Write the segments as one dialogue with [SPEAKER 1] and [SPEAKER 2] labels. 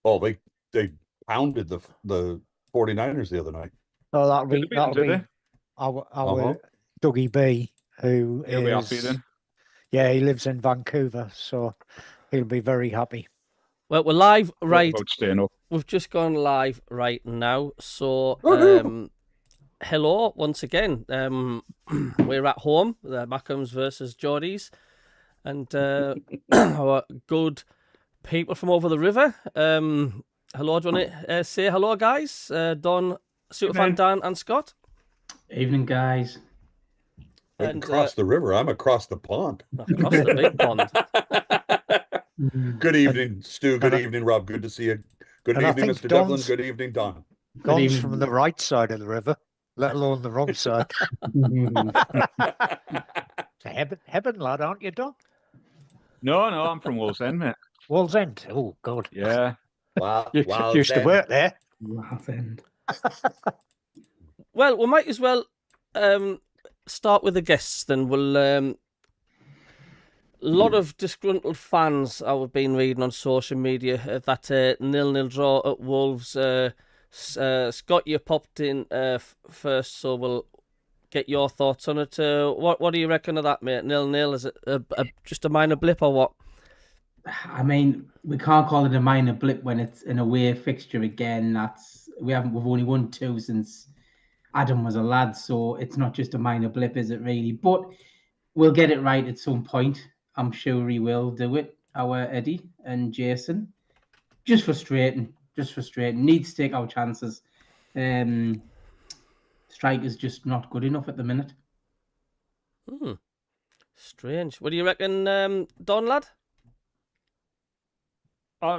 [SPEAKER 1] Oh, they pounded the 49ers the other night.
[SPEAKER 2] Oh,
[SPEAKER 3] Did they beat them,
[SPEAKER 2] that'll
[SPEAKER 3] did
[SPEAKER 2] be
[SPEAKER 3] they?
[SPEAKER 2] our Dougie B, who
[SPEAKER 3] He'll be happy
[SPEAKER 2] is
[SPEAKER 3] then.
[SPEAKER 2] yeah, he lives in Vancouver, so he'll be very happy.
[SPEAKER 4] Well, we're live
[SPEAKER 3] What
[SPEAKER 4] right.
[SPEAKER 3] about staying up?
[SPEAKER 4] We've just gone live right now. So,
[SPEAKER 1] Woohoo!
[SPEAKER 4] hello once again. We're at home, the Mackems versus Geordies, and our good people from over the river. Hello, do you want to say hello, guys? Don, Superfan Dan, and Scott.
[SPEAKER 5] Evening, guys.
[SPEAKER 4] And
[SPEAKER 1] Across the river, I'm across the pond.
[SPEAKER 4] across the big pond.
[SPEAKER 1] Good evening, Stu. Good
[SPEAKER 2] and I-
[SPEAKER 1] evening, Rob. Good to see you. Good
[SPEAKER 2] and I
[SPEAKER 1] evening,
[SPEAKER 2] think
[SPEAKER 1] Mr. Devlin.
[SPEAKER 2] Don's-
[SPEAKER 1] Good evening, Don.
[SPEAKER 5] Good
[SPEAKER 2] Don's
[SPEAKER 5] evening.
[SPEAKER 2] from the right side of the river, let alone the wrong side. Heaven, lad, aren't you, Don?
[SPEAKER 3] No, I'm from Wallsend, mate.
[SPEAKER 2] Wallsend. Oh, God.
[SPEAKER 3] Yeah.
[SPEAKER 1] Wow,
[SPEAKER 2] You
[SPEAKER 1] wow,
[SPEAKER 2] used to
[SPEAKER 1] then.
[SPEAKER 2] work there.
[SPEAKER 5] Laugh end.
[SPEAKER 4] Well, we might as well start with the guests then. We'll a lot of disgruntled fans I've been reading on social media that 0-0 draw at Wolves. Scott, you popped in first, so we'll get your thoughts on it. What do you reckon of that, mate? 0-0, is it just a minor blip or what?
[SPEAKER 5] I mean, we can't call it a minor blip when it's an away fixture again. We've only won 2 since Adam was a lad, so it's not just a minor blip, is it really? But we'll get it right at some point. I'm sure he will do it. Our Eddie and Jason. Just frustrating. Needs to take our chances. Striker's just not good enough at the minute.
[SPEAKER 4] Strange. What do you reckon, Don, lad?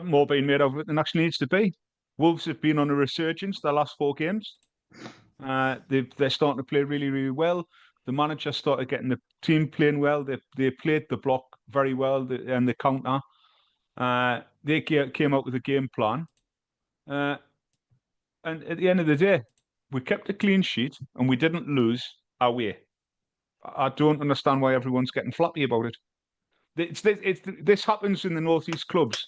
[SPEAKER 3] More being made of it than actually needs to be. Wolves have been on a resurgence their last 4 games. They're starting to play really, really well. The manager started getting the team playing well. They played the block very well and the counter. They came out with a game plan. And at the end of the day, we kept a clean sheet and we didn't lose our way. I don't understand why everyone's getting flappy about it. This happens in the Northeast clubs.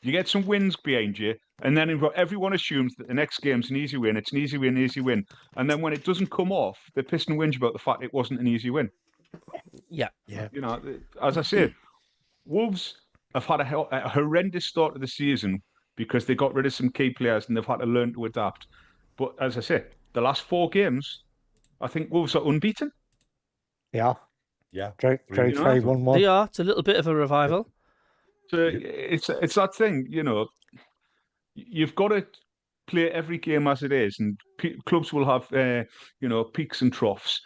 [SPEAKER 3] You get some wins behind you, and then everyone assumes that the next game's an easy win. It's an easy win, easy win. And then when it doesn't come off, they piss and whinge about the fact it wasn't an easy win.
[SPEAKER 4] Yeah.
[SPEAKER 3] You know, as I said, Wolves have had a horrendous start to the season because they got rid of some key players and they've had to learn to adapt. But as I say, the last 4 games, I think Wolves are unbeaten.
[SPEAKER 2] Yeah.
[SPEAKER 1] Yeah.
[SPEAKER 2] Trade 3-1-1.
[SPEAKER 4] They are. It's a little bit of a revival.
[SPEAKER 3] So it's that thing, you know, you've got to play every game as it is, and clubs will have, peaks and troughs.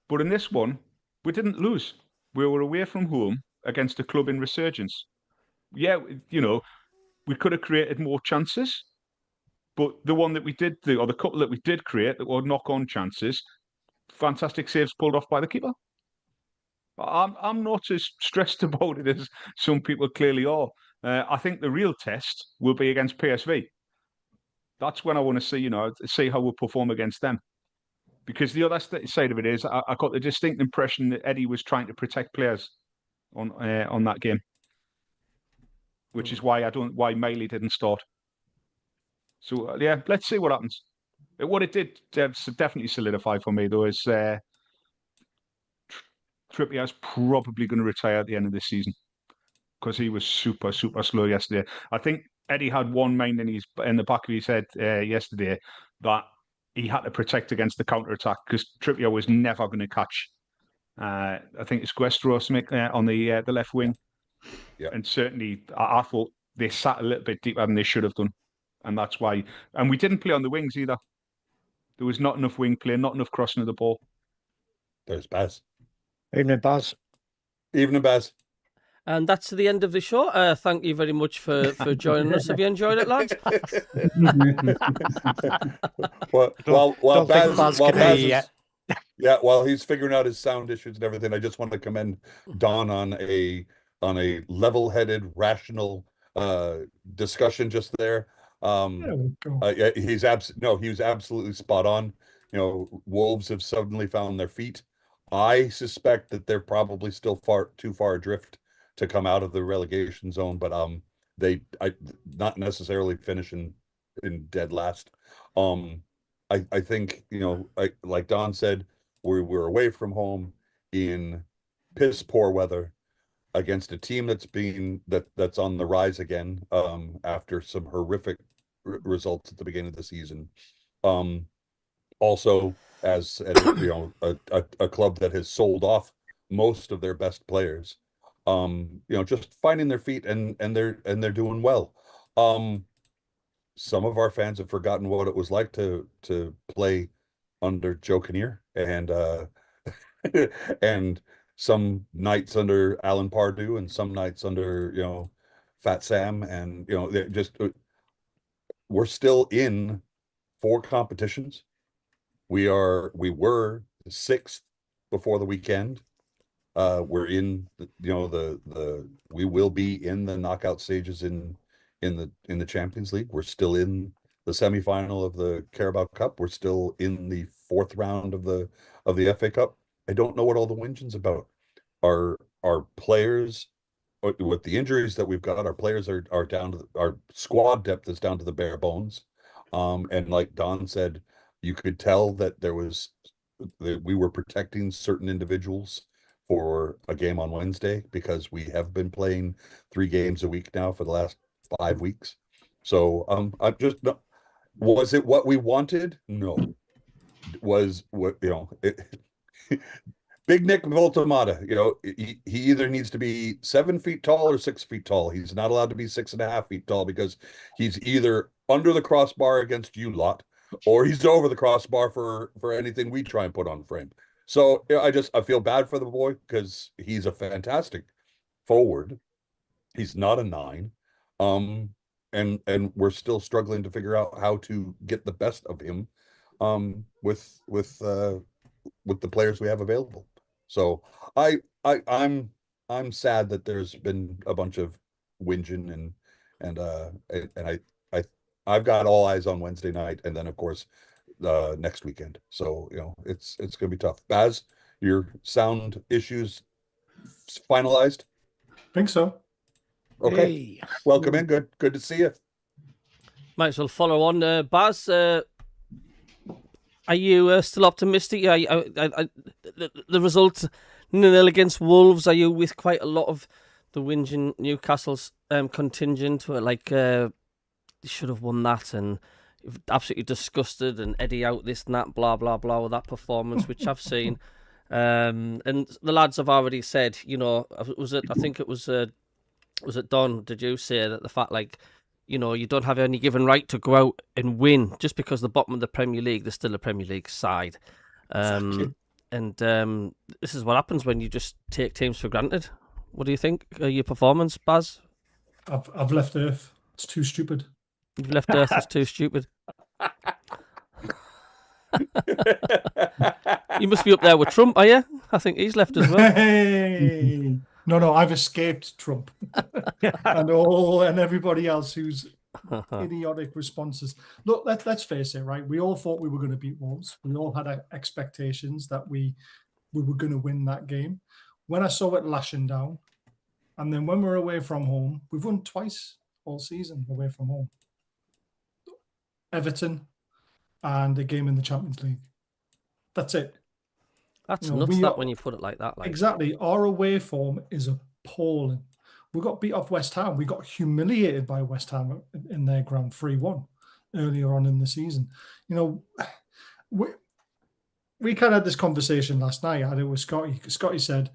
[SPEAKER 3] But in this one, we didn't lose. We were away from home against a club in resurgence. Yeah, you know, we could have created more chances, but the one that we did do, or the couple that we did create that were knock-on chances, fantastic saves pulled off by the keeper. I'm not as stressed about it as some people clearly are. I think the real test will be against PSV. That's when I want to see how we'll perform against them. Because the other side of it is, I got the distinct impression that Eddie was trying to protect players on that game, which is why why Miley didn't start. So let's see what happens. What it did definitely solidify for me though is Trippier's probably going to retire at the end of this season because he was super, super slow yesterday. I think Eddie had one mind in the back of his head yesterday that he had to protect against the counter-attack because Trippier was never going to catch. I think it's Guestros on the left wing.
[SPEAKER 1] Yeah.
[SPEAKER 3] And certainly I thought they sat a little bit deeper than they should have done. And that's why. And we didn't play on the wings either. There was not enough wing play, not enough crossing of the ball.
[SPEAKER 1] There's Baz.
[SPEAKER 2] Evening, Baz.
[SPEAKER 1] Evening, Baz.
[SPEAKER 4] And that's the end of the show. Thank you very much for joining us. Have you enjoyed it, lads?
[SPEAKER 1] While Baz
[SPEAKER 2] can hear you
[SPEAKER 1] is, while he's figuring out his sound issues and everything, I just want to commend Don on a level-headed, rational discussion just there. He was absolutely spot on. You know, Wolves have suddenly found their feet. I suspect that they're probably still too far adrift to come out of the relegation zone, but not necessarily finish in dead last. I think, like Don said, we're away from home in piss poor weather against a team that's on the rise again, after some horrific results at the beginning of the season. Also, as a club that has sold off most of their best players, just finding their feet, and they're doing well. Some of our fans have forgotten what it was like to play under Joe Kinnear, and some nights under Alan Pardew, and some nights under Fat Sam, and we're still in 4 competitions. We were 6th before the weekend. We're in we will be in the knockout stages in the Champions League. We're still in the semifinal of the Carabao Cup. We're still in the 4th round of the FA Cup. I don't know what all the whingeing's about. Our players, with the injuries that we've got, our players are down to our squad depth is down to the bare bones. And like Don said, you could tell that we were protecting certain individuals for a game on Wednesday, because we have been playing 3 games a week now for the last 5 weeks. So I'm just was it what we wanted? No. Was what Big Nick Voltamata, he either needs to be 7 feet tall or 6 feet tall. He's not allowed to be 6.5 feet tall, because he's either under the crossbar against you lot, or he's over the crossbar for anything we try and put on frame. So I feel bad for the boy, because he's a fantastic forward. He's not a 9. And we're still struggling to figure out how to get the best of him with the players we have available. So I'm sad that there's been a bunch of whinging, and I've got all eyes on Wednesday night, and then of course next weekend. So it's gonna be tough. Baz, your sound issues finalized?
[SPEAKER 6] Think so.
[SPEAKER 1] Okay. Hey. Welcome in. Good to see you.
[SPEAKER 4] Might as well follow on. Baz, are you still optimistic? The result 0-0 against Wolves, are you with quite a lot of the whinging Newcastle's contingent? Like, you should have won that, and absolutely disgusted, and Eddie out this and that, blah, blah, blah, with that performance, which I've seen. And the lads have already said, I think it was it Don, did you say that the fact, like, you don't have any given right to go out and win just because the bottom of the Premier League, there's still a Premier League side. Exactly. And this is what happens when you just take teams for granted. What do you think of your performance, Baz?
[SPEAKER 6] I've left Earth. It's too stupid.
[SPEAKER 4] You've left Earth. It's too stupid. You must be up there with Trump, are you? I think he's left as well.
[SPEAKER 6] Hey. No, I've escaped Trump and everybody else who's idiotic responses. Look, let's face it, right? We all thought we were going to beat Wolves. We all had expectations that we were going to win that game. When I saw it lashing down, and then when we're away from home, we've won twice all season away from home. Everton and a game in the Champions League. That's it.
[SPEAKER 4] That's nuts when you put it like that.
[SPEAKER 6] Exactly. Our away form is appalling. We got beat off West Ham. We got humiliated by West Ham in their ground 3-1 earlier on in the season. We kind of had this conversation last night. I had it with Scotty. Scotty said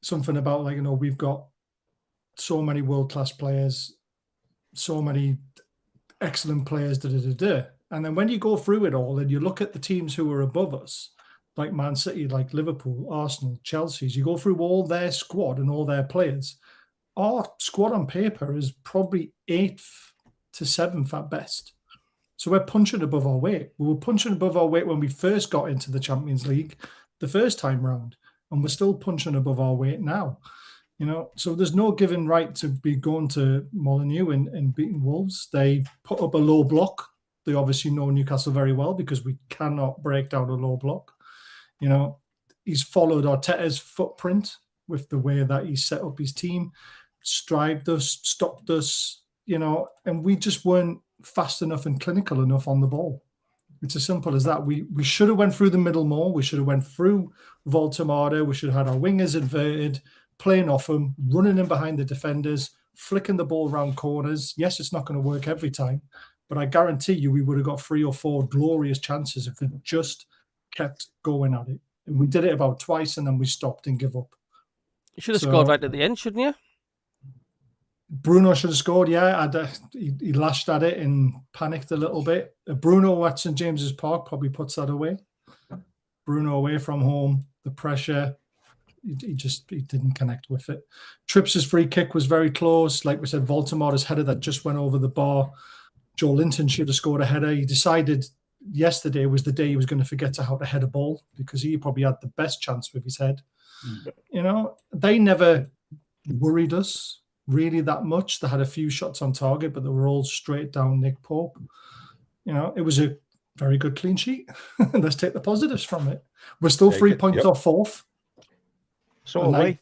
[SPEAKER 6] something about, like, we've got so many world-class players, so many excellent players, And then when you go through it all and you look at the teams who are above us, like Man City, like Liverpool, Arsenal, Chelsea, you go through all their squad and all their players. Our squad on paper is probably 8th to 7th at best. So we're punching above our weight. We were punching above our weight when we first got into the Champions League the first time round, and we're still punching above our weight now. So there's no given right to be going to Molineux and beating Wolves. They put up a low block. They obviously know Newcastle very well, because we cannot break down a low block. He's followed Arteta's footprint with the way that he set up his team, strived us, stopped us, and we just weren't fast enough and clinical enough on the ball. It's as simple as that. We should have went through the middle more. We should have went through Voltamada. We should have had our wingers inverted, playing off them, running in behind the defenders, flicking the ball around corners. Yes, it's not going to work every time, but I guarantee you we would have got 3 or 4 glorious chances if we just kept going at it. And we did it about twice, and then we stopped and give up.
[SPEAKER 4] You should have scored right at the end, shouldn't you?
[SPEAKER 6] Bruno should have scored, yeah. He lashed at it and panicked a little bit. Bruno at St James's Park probably puts that away. Bruno away from home, the pressure, he didn't connect with it. Tripps's free kick was very close. Like we said, Voltamada's header that just went over the bar. Joe Linton should have scored a header. He decided yesterday was the day he was going to forget how to head a ball because he probably had the best chance with his head. They never worried us really that much. They had a few shots on target, but they were all straight down Nick Pope. It was a very good clean sheet. Let's take the positives from it. We're still 3 points off fourth.
[SPEAKER 2] So are we.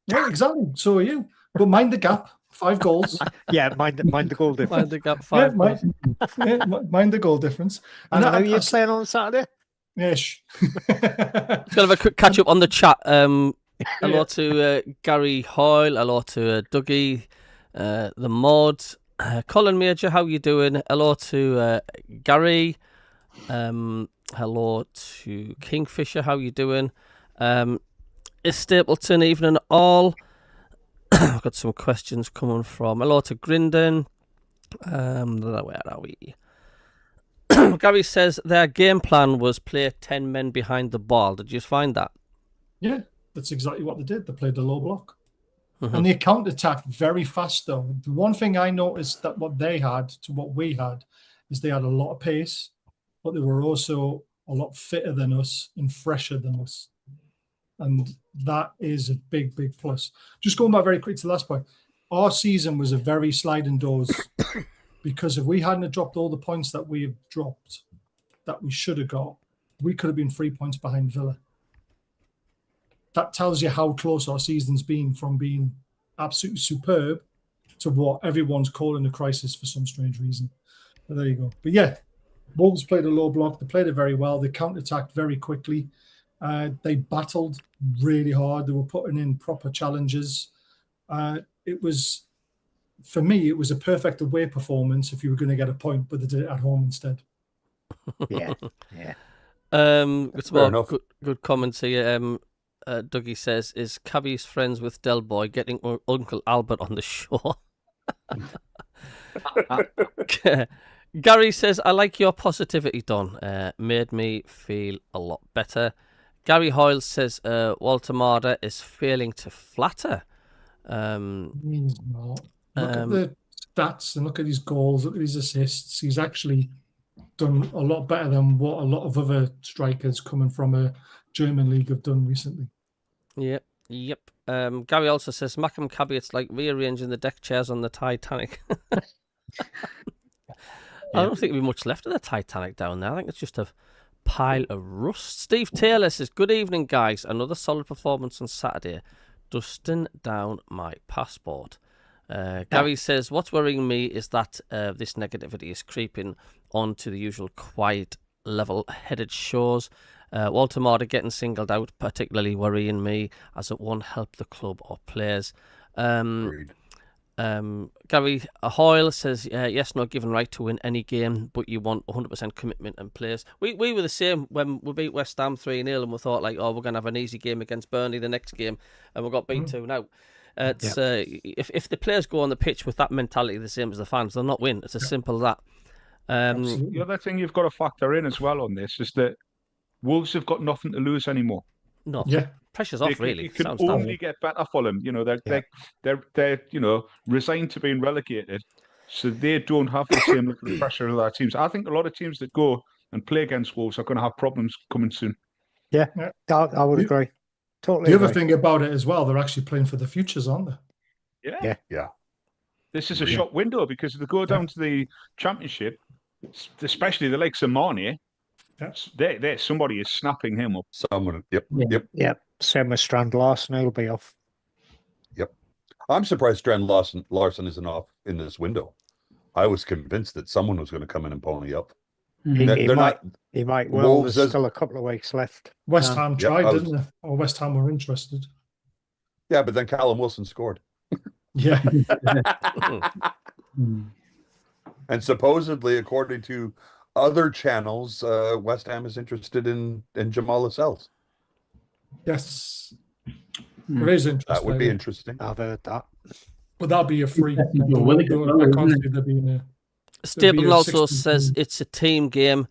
[SPEAKER 6] Yeah, exactly. So are you. But mind the gap. 5 goals.
[SPEAKER 2] Yeah, mind the goal difference.
[SPEAKER 4] Mind the gap, 5 goals.
[SPEAKER 6] Mind the goal difference.
[SPEAKER 2] And how are you playing on Saturday?
[SPEAKER 6] Yes.
[SPEAKER 4] Let's have a quick catch up on the chat. Hello to Gary Hoyle. Hello to Dougie, the mod. Colin Major, how you doing? Hello to Gary. Hello to Kingfisher, how you doing? Is Stapleton evening all? I've got some questions coming from. Hello to Grindon. Where are we? Gary says their game plan was play 10 men behind the ball. Did you find that?
[SPEAKER 6] Yeah, that's exactly what they did. They played the low block. And they counter-attacked very fast, though. The one thing I noticed that what they had to what we had is they had a lot of pace, but they were also a lot fitter than us and fresher than us. And that is a big, big plus. Just going back very quick to the last point, our season was a very sliding doors because if we hadn't dropped all the points that we have dropped, that we should have got, we could have been 3 points behind Villa. That tells you how close our season's been from being absolutely superb to what everyone's calling a crisis for some strange reason. But there you go. But yeah, Wolves played a low block. They played it very well. They counter-attacked very quickly. They battled really hard. They were putting in proper challenges. It was, for me, it was a perfect away performance if you were going to get a point, but they did it at home instead.
[SPEAKER 2] Yeah.
[SPEAKER 4] It's more good comments here. Dougie says, is Cabby's friends with Del Boy getting Uncle Albert on the show? Gary says, I like your positivity, Don. Made me feel a lot better. Gary Hoyle says, Walter Marder is failing to flatter.
[SPEAKER 6] He's not. Look at the stats and look at his goals, look at his assists. He's actually done a lot better than what a lot of other strikers coming from a German league have done recently.
[SPEAKER 4] Yep. Gary also says, Mackem Cabby, it's like rearranging the deck chairs on the Titanic. I don't think there'll be much left of the Titanic down there. I think it's just a pile of rust. Steve Taylor says, good evening, guys. Another solid performance on Saturday. Dusting down my passport. Gary says, what's worrying me is that this negativity is creeping onto the usual quiet, level-headed shows. Walter Marder getting singled out, particularly worrying me, as it won't help the club or players. Gary Hoyle says, yes, not given right to win any game, but you want 100% commitment and players. We were the same when we beat West Ham 3-0 and we thought, like, we're going to have an easy game against Burnley the next game, and we got beat 2-0. It's if the players go on the pitch with that mentality the same as the fans, they'll not win. It's as simple as that.
[SPEAKER 3] The other thing you've got to factor in as well on this is that Wolves have got nothing to lose anymore.
[SPEAKER 4] No, pressure's off. Really,
[SPEAKER 3] it can only get better for them. They're resigned to being relegated, so they don't have the same level of pressure as other teams. I think a lot of teams that go and play against Wolves are going to have problems coming soon.
[SPEAKER 2] Yeah. I would agree. Totally.
[SPEAKER 6] The other thing about it as well, they're actually playing for the futures, aren't they?
[SPEAKER 3] Yeah. This is a shop window because if they go down to the Championship, especially the likes of Marnie, there somebody is snapping him up.
[SPEAKER 1] Someone,
[SPEAKER 2] Yep. Same with Strand Larson, he'll be off.
[SPEAKER 1] Yep. I'm surprised Strand Larson isn't off. this window. I was convinced that someone was going to come in and pony up.
[SPEAKER 2] He
[SPEAKER 1] They're
[SPEAKER 2] might.
[SPEAKER 1] not.
[SPEAKER 2] He might. Well,
[SPEAKER 1] Wolves
[SPEAKER 2] there's
[SPEAKER 1] as-
[SPEAKER 2] still a couple of weeks left.
[SPEAKER 6] West Ham tried,
[SPEAKER 1] I was-
[SPEAKER 6] didn't they? Or West Ham were interested.
[SPEAKER 1] Yeah, but then Callum Wilson scored.
[SPEAKER 6] Yeah.
[SPEAKER 1] And supposedly, according to other channels, West Ham is interested in Jamal Lascelles.
[SPEAKER 6] Yes. It is interesting.
[SPEAKER 1] That would be interesting.
[SPEAKER 2] I've heard that.
[SPEAKER 6] But that'll be a free.
[SPEAKER 5] That's a good win as well,
[SPEAKER 6] I can't
[SPEAKER 5] isn't
[SPEAKER 6] see there being a.
[SPEAKER 4] Stapleton
[SPEAKER 6] a
[SPEAKER 4] also
[SPEAKER 6] 16
[SPEAKER 4] says
[SPEAKER 6] team.
[SPEAKER 4] it's a team game.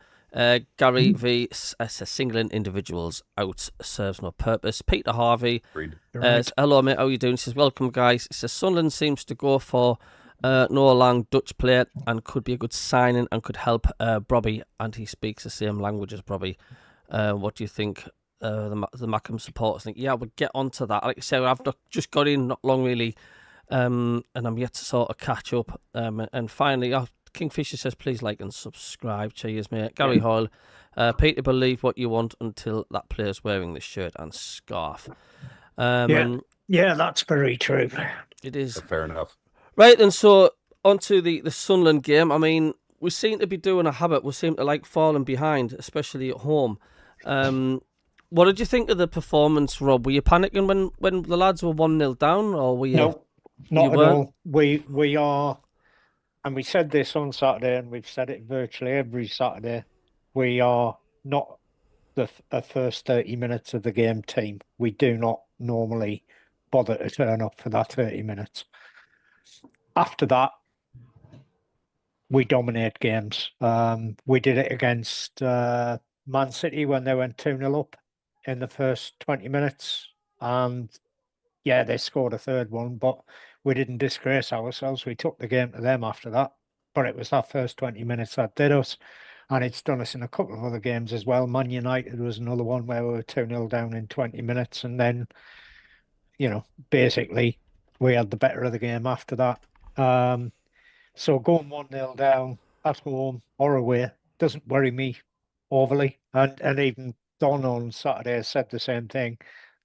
[SPEAKER 4] Gary V says singling individuals out serves no purpose. Peter Harvey
[SPEAKER 1] Agreed.
[SPEAKER 4] says, hello mate, how you doing? He says, welcome guys. He says, Sunderland seems to go for Noah Lang, Dutch player, and could be a good signing and could help Brobby, and he speaks the same language as Brobby. What do you think? The Mackems supporters think, yeah, we'll get onto that. Like I said, I've just got in not long really, and I'm yet to sort of catch up. And finally, Kingfisher says, please like and subscribe. Cheers, mate. Gary Hoyle, Peter, believe what you want until that player's wearing the shirt and scarf.
[SPEAKER 2] Yeah, that's very true.
[SPEAKER 4] It is.
[SPEAKER 1] Fair enough.
[SPEAKER 4] Right, then, so onto the Sunderland game. I mean, we seem to be doing a habit. We seem to like falling behind, especially at home. What did you think of the performance, Rob? Were you panicking when the lads were 1-0 down, or were you?
[SPEAKER 2] No, not
[SPEAKER 4] you
[SPEAKER 2] at
[SPEAKER 4] weren't?
[SPEAKER 2] all. We are, and we said this on Saturday, and we've said it virtually every Saturday. We are not the first 30 minutes of the game team. We do not normally bother to turn up for that 30 minutes. After that, we dominate games. We did it against Man City when they went 2-0 up in the first 20 minutes. And yeah, they scored a third one, but we didn't disgrace ourselves. We took the game to them after that. But it was that first 20 minutes that did us. And it's done us in a couple of other games as well. Man United was another one where we were 2-0 down in 20 minutes. And then, basically, we had the better of the game after that. So going 1-0 down at home or away doesn't worry me overly. And even Don on Saturday said the same thing,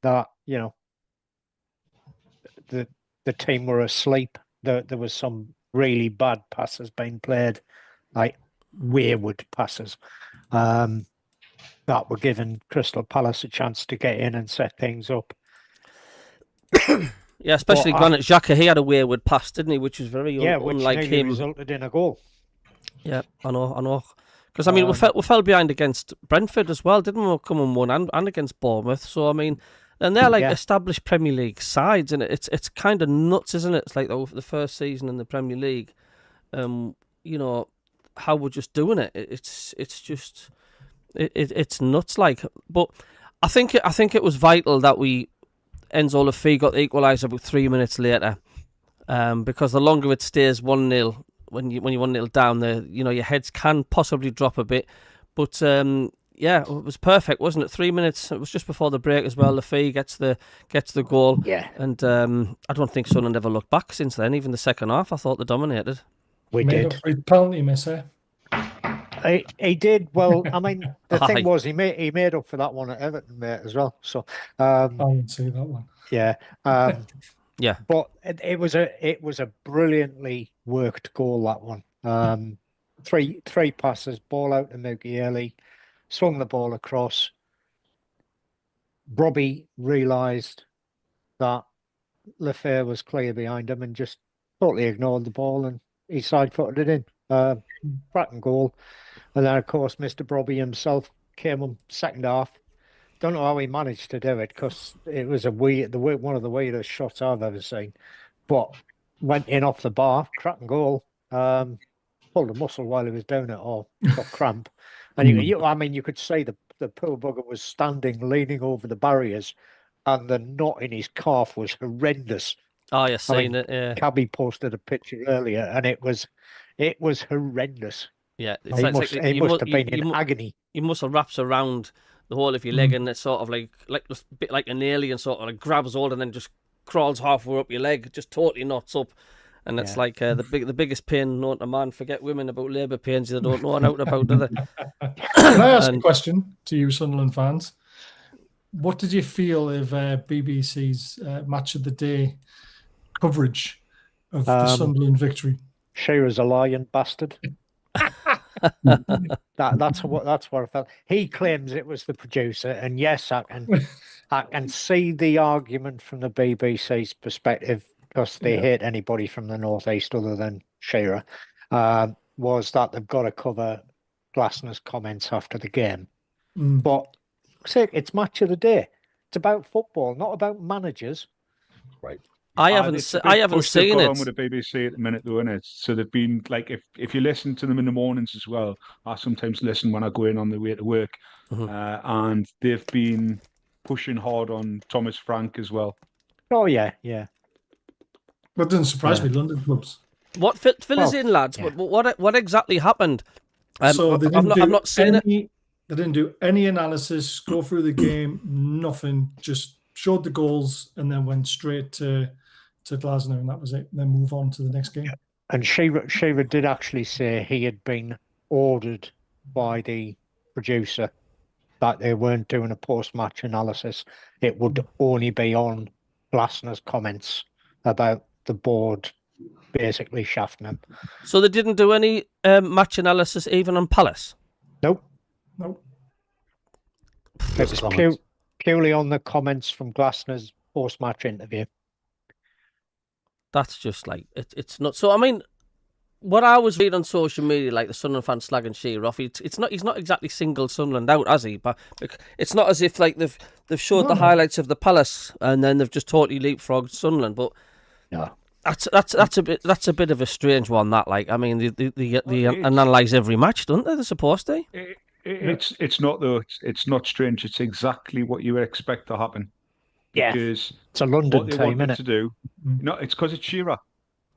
[SPEAKER 2] that, the team were asleep. There was some really bad passes being played, like wayward passes, that were giving Crystal Palace a chance to get in and set things up.
[SPEAKER 4] Yeah, especially Granit Xhaka. He had a wayward pass, didn't he? Which was very
[SPEAKER 2] which
[SPEAKER 4] unlike
[SPEAKER 2] nearly
[SPEAKER 4] him.
[SPEAKER 2] resulted in a goal.
[SPEAKER 4] Yeah, I know. Because I mean, we fell behind against Brentford as well, didn't we? Come and won, and against Bournemouth. So I mean, and they're like established Premier League sides, and it's kind of nuts, isn't it? It's like the first season in the Premier League. How we're just doing it. It's just it's nuts. Like, but I think it was vital that Enzo Lafay got the equaliser about 3 minutes later, because the longer it stays 1-0, when you're 1-0 down, your heads can possibly drop a bit. But it was perfect, wasn't it? 3 minutes. It was just before the break as well. Lafay gets the goal.
[SPEAKER 2] Yeah.
[SPEAKER 4] And I don't think Sunderland ever looked back since then. Even the second half, I thought they dominated.
[SPEAKER 2] We
[SPEAKER 6] Made
[SPEAKER 2] did.
[SPEAKER 6] up for his penalty miss, eh?
[SPEAKER 2] He did. Well, I mean, the thing was he made up for that one at Everton, mate, as well. So
[SPEAKER 6] I didn't see that one.
[SPEAKER 2] Yeah.
[SPEAKER 4] Yeah.
[SPEAKER 2] But it was a brilliantly worked goal, that one. Three passes, ball out to Mugieli, swung the ball across. Robbie realised that Lafay was clear behind him and just totally ignored the ball, and he side-footed it in. Cracking goal. And then, of course, Mr. Brobby himself came on second half. Don't know how he managed to do it, because it was one of the weirdest shots I've ever seen. But went in off the bar, cracking goal. Pulled a muscle while he was doing it, or got cramp. And you could see the poor bugger was standing, leaning over the barriers, and the knot in his calf was horrendous.
[SPEAKER 4] Oh, you're seeing it, yeah.
[SPEAKER 2] Cabby posted a picture earlier, and it was horrendous.
[SPEAKER 4] Yeah,
[SPEAKER 2] He must have been in agony.
[SPEAKER 4] Your muscle wraps around the whole of your leg, and it's sort of like a bit like an alien, sort of like grabs hold and then just crawls halfway up your leg, just totally knots up. And it's like the biggest pain known to man. Forget women about labour pains; they don't know nothing about, do they?
[SPEAKER 6] Can I ask a question to you, Sunderland fans? What did you feel of BBC's Match of the Day coverage of the Sunderland victory.
[SPEAKER 2] Shearer's a lying bastard. That's what I felt. He claims it was the producer, and yes, I can see the argument from the BBC's perspective, because they hate anybody from the northeast other than Shearer. Was that they've got to cover Glasner's comments after the game. But it's match of the day. It's about football, not about managers.
[SPEAKER 1] Right.
[SPEAKER 4] I haven't seen it.
[SPEAKER 3] On with the BBC at the minute, though, innit? So they've been like, if you listen to them in the mornings as well, I sometimes listen when I go in on the way to work, and they've been pushing hard on Thomas Frank as well.
[SPEAKER 2] Oh yeah.
[SPEAKER 6] That doesn't surprise me. London clubs.
[SPEAKER 4] What fill us in, lads? Yeah. What exactly happened?
[SPEAKER 6] So
[SPEAKER 4] I've not seen it.
[SPEAKER 6] They didn't do any analysis, go through the game, nothing. Just showed the goals and then went straight to Glasner, and that was it. And then move on to the next game.
[SPEAKER 2] And Shearer did actually say he had been ordered by the producer that they weren't doing a post-match analysis. It would only be on Glasner's comments about the board basically shafting him.
[SPEAKER 4] So they didn't do any match analysis even on Palace?
[SPEAKER 2] Nope. It was purely on the comments from Glasner's post-match interview.
[SPEAKER 4] That's just like it's not. So I mean, what I was reading on social media, like the Sunderland fans slagging Shearer off, he's not exactly singled Sunderland out, has he? But it's not as if like they've showed the highlights of the Palace and then they've just totally leapfrogged Sunderland. But
[SPEAKER 2] no,
[SPEAKER 4] that's a bit of a strange one. That, like, I mean, they analyse every match, don't they? They're supposed to.
[SPEAKER 3] It's not though. It's not strange. It's exactly what you would expect to happen. Because
[SPEAKER 2] it's a London
[SPEAKER 3] what they
[SPEAKER 2] team,
[SPEAKER 3] wanted to do. No, it's because it's Shearer.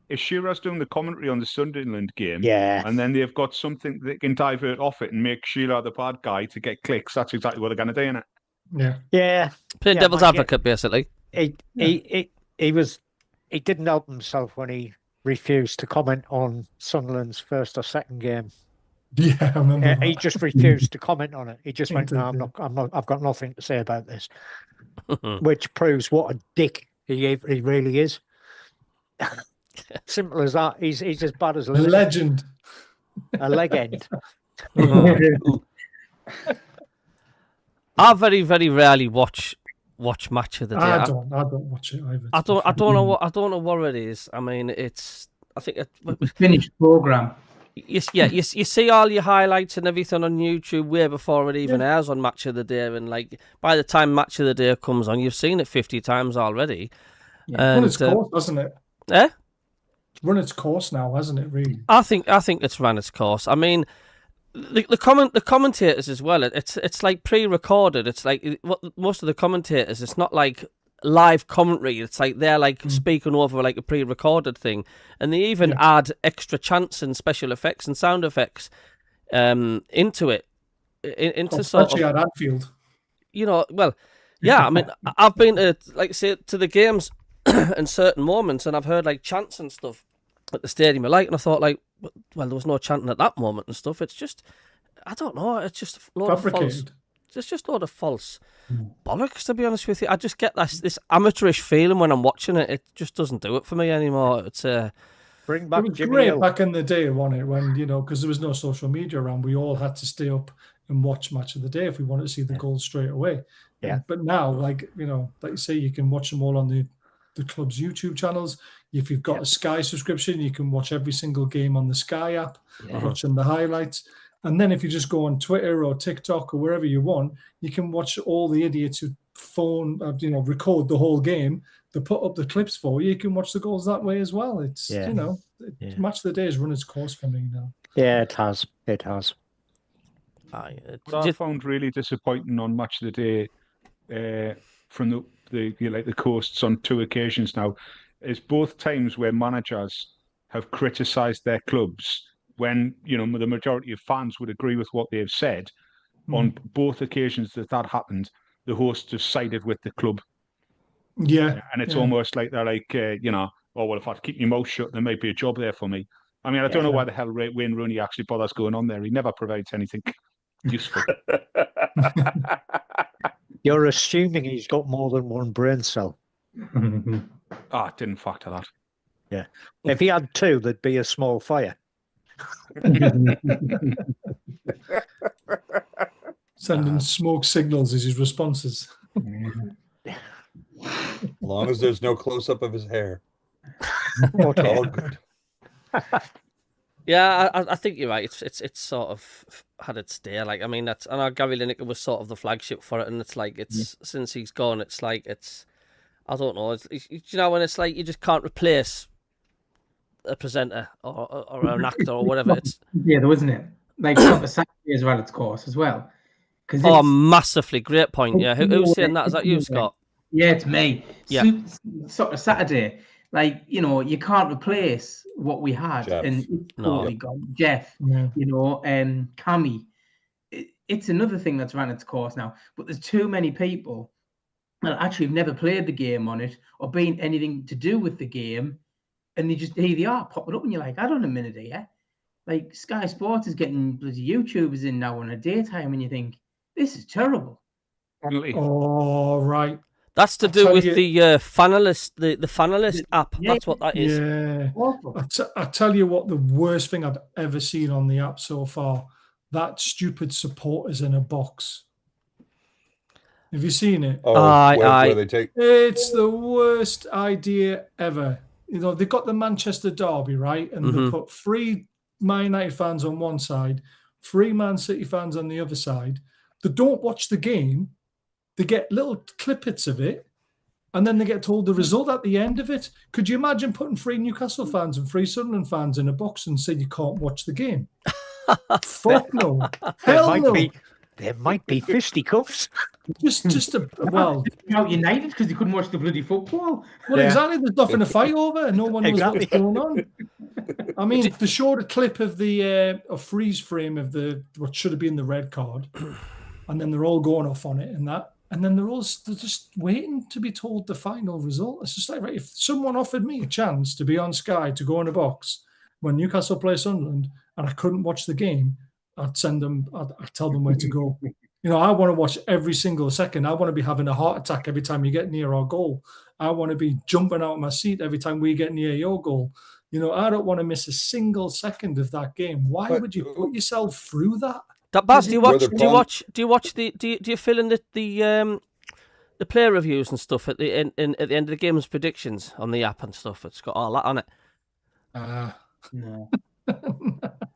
[SPEAKER 3] If Shearer's doing the commentary on the Sunderland game, and then they've got something they can divert off it and make Shearer the bad guy to get clicks, that's exactly what they're going to do, innit?
[SPEAKER 2] Yeah.
[SPEAKER 4] Play devil's advocate, basically.
[SPEAKER 2] He didn't help himself when he refused to comment on Sunderland's first or second game.
[SPEAKER 6] Yeah, I remember.
[SPEAKER 2] He just refused to comment on it. He just went, "No, I'm not. I've got nothing to say about this," which proves what a dick he really is. Simple as that. He's as bad as
[SPEAKER 6] a legend.
[SPEAKER 2] A legend.
[SPEAKER 4] I very, very rarely watch Match of the Day.
[SPEAKER 6] I don't watch it either.
[SPEAKER 4] I don't know what it is. I mean, I think it's
[SPEAKER 5] finished program.
[SPEAKER 4] You see all your highlights and everything on YouTube way before it even airs on Match of the Day, and like by the time Match of the Day comes on, you've seen it 50 times already.
[SPEAKER 6] Yeah. Run its course, hasn't it?
[SPEAKER 4] It's
[SPEAKER 6] run its course now, hasn't it? Really?
[SPEAKER 4] I think it's run its course. I mean, the commentators as well. It's like pre-recorded. It's like most of the commentators. It's not like live commentary. It's like they're like speaking over like a pre-recorded thing, and they even add extra chants and special effects and sound effects into it.
[SPEAKER 6] Especially at Anfield.
[SPEAKER 4] I mean, I've been to to the games in certain moments, and I've heard like chants and stuff at the stadium. And I thought, like, well, there was no chanting at that moment and stuff. It's just, I don't know. It's just a lot of false. It's just a lot of false bollocks, to be honest with you. I just get this amateurish feeling when I'm watching it. It just doesn't do it for me anymore. It's
[SPEAKER 6] bring back. It was great back in the day, wasn't it? When because there was no social media around, we all had to stay up and watch Match of the Day if we wanted to see the goals straight away.
[SPEAKER 2] Yeah.
[SPEAKER 6] But now, like you say, you can watch them all on the club's YouTube channels. If you've got a Sky subscription, you can watch every single game on the Sky app, watching the highlights. And then if you just go on Twitter or TikTok or wherever you want, you can watch all the idiots who record the whole game. They put up the clips for you. You can watch the goals that way as well. It's Match of the Day has run its course for me now.
[SPEAKER 2] Yeah, it has. It has.
[SPEAKER 3] What I found really disappointing on Match of the Day from the coasts on 2 occasions now is both times where managers have criticised their clubs when the majority of fans would agree with what they've said. On both occasions that happened, the hosts have sided with the club.
[SPEAKER 6] Yeah,
[SPEAKER 3] and it's almost like they're like, oh well, if I keep my mouth shut, there might be a job there for me. I mean, I don't know why the hell Wayne Rooney actually bothers going on there. He never provides anything useful.
[SPEAKER 2] You're assuming he's got more than one brain cell.
[SPEAKER 3] I didn't factor that.
[SPEAKER 2] Yeah. If he had two, there'd be a small fire.
[SPEAKER 6] Sending smoke signals as his responses.
[SPEAKER 1] As long as there's no close up of his hair,
[SPEAKER 2] Okay.
[SPEAKER 1] all good.
[SPEAKER 4] Yeah, I think you're right. It's sort of had its day. Like, I mean, I know Gary Lineker was sort of the flagship for it, and it's like since he's gone, it's like I don't know. You know, when it's like you just can't replace a presenter or an actor or whatever. It's
[SPEAKER 5] Yeah, there wasn't it. Like sort of Saturday as well, its course as well.
[SPEAKER 4] Oh, massively great point. Yeah, who's saying that? Is that you, Scott?
[SPEAKER 5] Yeah, it's me.
[SPEAKER 4] Yeah.
[SPEAKER 5] Sort of Saturday, like, you know, you can't replace what we had,
[SPEAKER 1] Jeff.
[SPEAKER 5] and it's
[SPEAKER 4] No.
[SPEAKER 5] totally gone. Jeff,
[SPEAKER 6] Yeah.
[SPEAKER 5] you know, Cammy. It's another thing that's ran its course now. But there's too many people that actually have never played the game on it or been anything to do with the game, and here they are popping up, and you're like, hold on a minute here. Like, Sky Sports is getting bloody YouTubers in now on a daytime, and you think, this is terrible.
[SPEAKER 6] Oh, right.
[SPEAKER 4] That's to do with the Fanalist, the Fanalist app.
[SPEAKER 5] Yeah,
[SPEAKER 4] That's what that is.
[SPEAKER 6] Yeah.
[SPEAKER 5] Awful.
[SPEAKER 6] I tell you what, the worst thing I've ever seen on the app so far, that stupid supporters in a box. Have you seen it?
[SPEAKER 1] Oh, where they take.
[SPEAKER 6] It's the worst idea ever. You know, they've got the Manchester derby, right? And they put 3 Man United fans on one side, 3 Man City fans on the other side. They don't watch the game. They get little clippets of it, and then they get told the result at the end of it. Could you imagine putting 3 Newcastle fans and 3 Sunderland fans in a box and saying you can't watch the game? Fuck no. Hell no.
[SPEAKER 2] There might be fisticuffs.
[SPEAKER 6] Just
[SPEAKER 5] Out United because they couldn't watch the bloody football.
[SPEAKER 6] Well, exactly. There's nothing to fight over. No one knows what's going on. I mean, they showed a clip of the a freeze frame of what should have been the red card, and then they're all going off on it and that, and then they're just waiting to be told the final result. It's just like, right, if someone offered me a chance to be on Sky to go in a box when Newcastle play Sunderland and I couldn't watch the game, I'd send them. I'd tell them where to go. You know, I want to watch every single second. I want to be having a heart attack every time you get near our goal. I want to be jumping out of my seat every time we get near your goal. You know, I don't want to miss a single second of that game. Why would you put yourself through that?
[SPEAKER 4] Baz, do you fill in the player reviews and stuff at the end at the end of the game's predictions on the app and stuff? It's got all that on it.
[SPEAKER 5] No.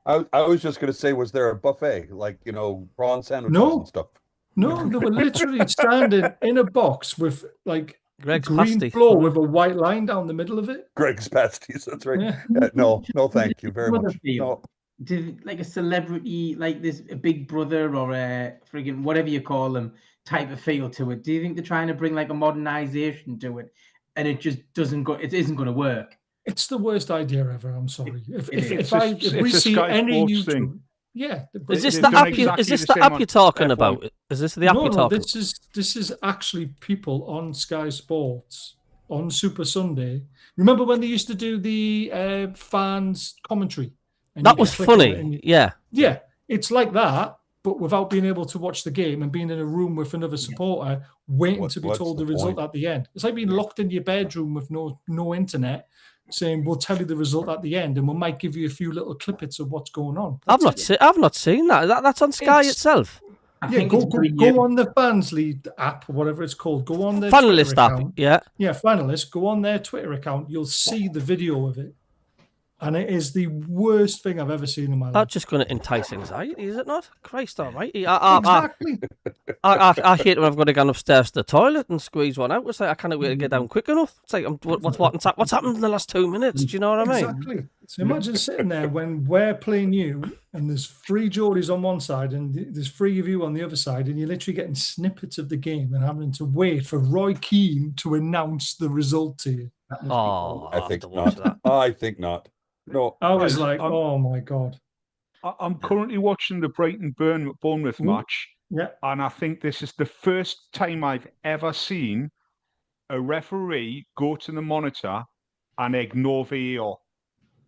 [SPEAKER 1] I was just going to say, was there a buffet, like, you know, prawn sandwiches and stuff?
[SPEAKER 6] No, they were literally standing in a box with like
[SPEAKER 4] Greg's
[SPEAKER 6] green
[SPEAKER 4] pasty
[SPEAKER 6] floor with a white line down the middle of it.
[SPEAKER 1] Greg's pasties, that's right.
[SPEAKER 6] Yeah.
[SPEAKER 1] No, thank you very much. No.
[SPEAKER 5] Did like a celebrity, like this, a Big Brother or a friggin' whatever you call them, type of feel to it? Do you think they're trying to bring like a modernization to it, and it just doesn't go? It isn't going to work.
[SPEAKER 6] It's the worst idea ever. I'm sorry. If we
[SPEAKER 3] it's
[SPEAKER 6] see
[SPEAKER 3] Sky
[SPEAKER 6] any
[SPEAKER 3] Sports
[SPEAKER 6] YouTube,
[SPEAKER 3] thing.
[SPEAKER 6] Yeah.
[SPEAKER 4] Is this
[SPEAKER 3] They've
[SPEAKER 4] the
[SPEAKER 3] done
[SPEAKER 4] app?
[SPEAKER 3] exactly
[SPEAKER 4] Is this
[SPEAKER 3] the
[SPEAKER 4] the
[SPEAKER 3] same
[SPEAKER 4] app
[SPEAKER 3] on
[SPEAKER 4] you're talking
[SPEAKER 3] F1.
[SPEAKER 4] about? Is this the app you're talking?
[SPEAKER 6] This is actually people on Sky Sports on Super Sunday. Remember when they used to do the fans commentary? And
[SPEAKER 4] That was funny. Yeah.
[SPEAKER 6] Yeah, it's like that, but without being able to watch the game and being in a room with another supporter, waiting to be told the result at the end. It's like being locked in your bedroom with no internet, saying we'll tell you the result at the end, and we might give you a few little clippets of what's going on.
[SPEAKER 4] I've not seen that. That's on Sky itself.
[SPEAKER 6] Yeah, go on the Fans Lead app or whatever it's called. Go on their
[SPEAKER 4] Fanalist
[SPEAKER 6] Twitter
[SPEAKER 4] app.
[SPEAKER 6] account.
[SPEAKER 4] Yeah,
[SPEAKER 6] Fanalist. Go on their Twitter account. You'll see the video of it, and it is the worst thing I've ever seen in my life.
[SPEAKER 4] That's just going to entice anxiety, is it not? Christ almighty!
[SPEAKER 6] Exactly.
[SPEAKER 4] I hate when I've got to go upstairs to the toilet and squeeze one out. It's like I can't wait to get down quick enough. It's like what's happened in the last 2 minutes? Do you know what I mean?
[SPEAKER 6] Exactly. So imagine sitting there when we're playing you, and there's 3 Geordies on one side, and there's 3 of you on the other side, and you're literally getting snippets of the game and having to wait for Roy Keane to announce the result to you.
[SPEAKER 4] Oh,
[SPEAKER 1] I think not. I think not. No,
[SPEAKER 6] I was oh my God.
[SPEAKER 3] I'm currently watching the Brighton-Bournemouth match.
[SPEAKER 6] Yeah.
[SPEAKER 3] And I think this is the first time I've ever seen a referee go to the monitor and ignore VAR.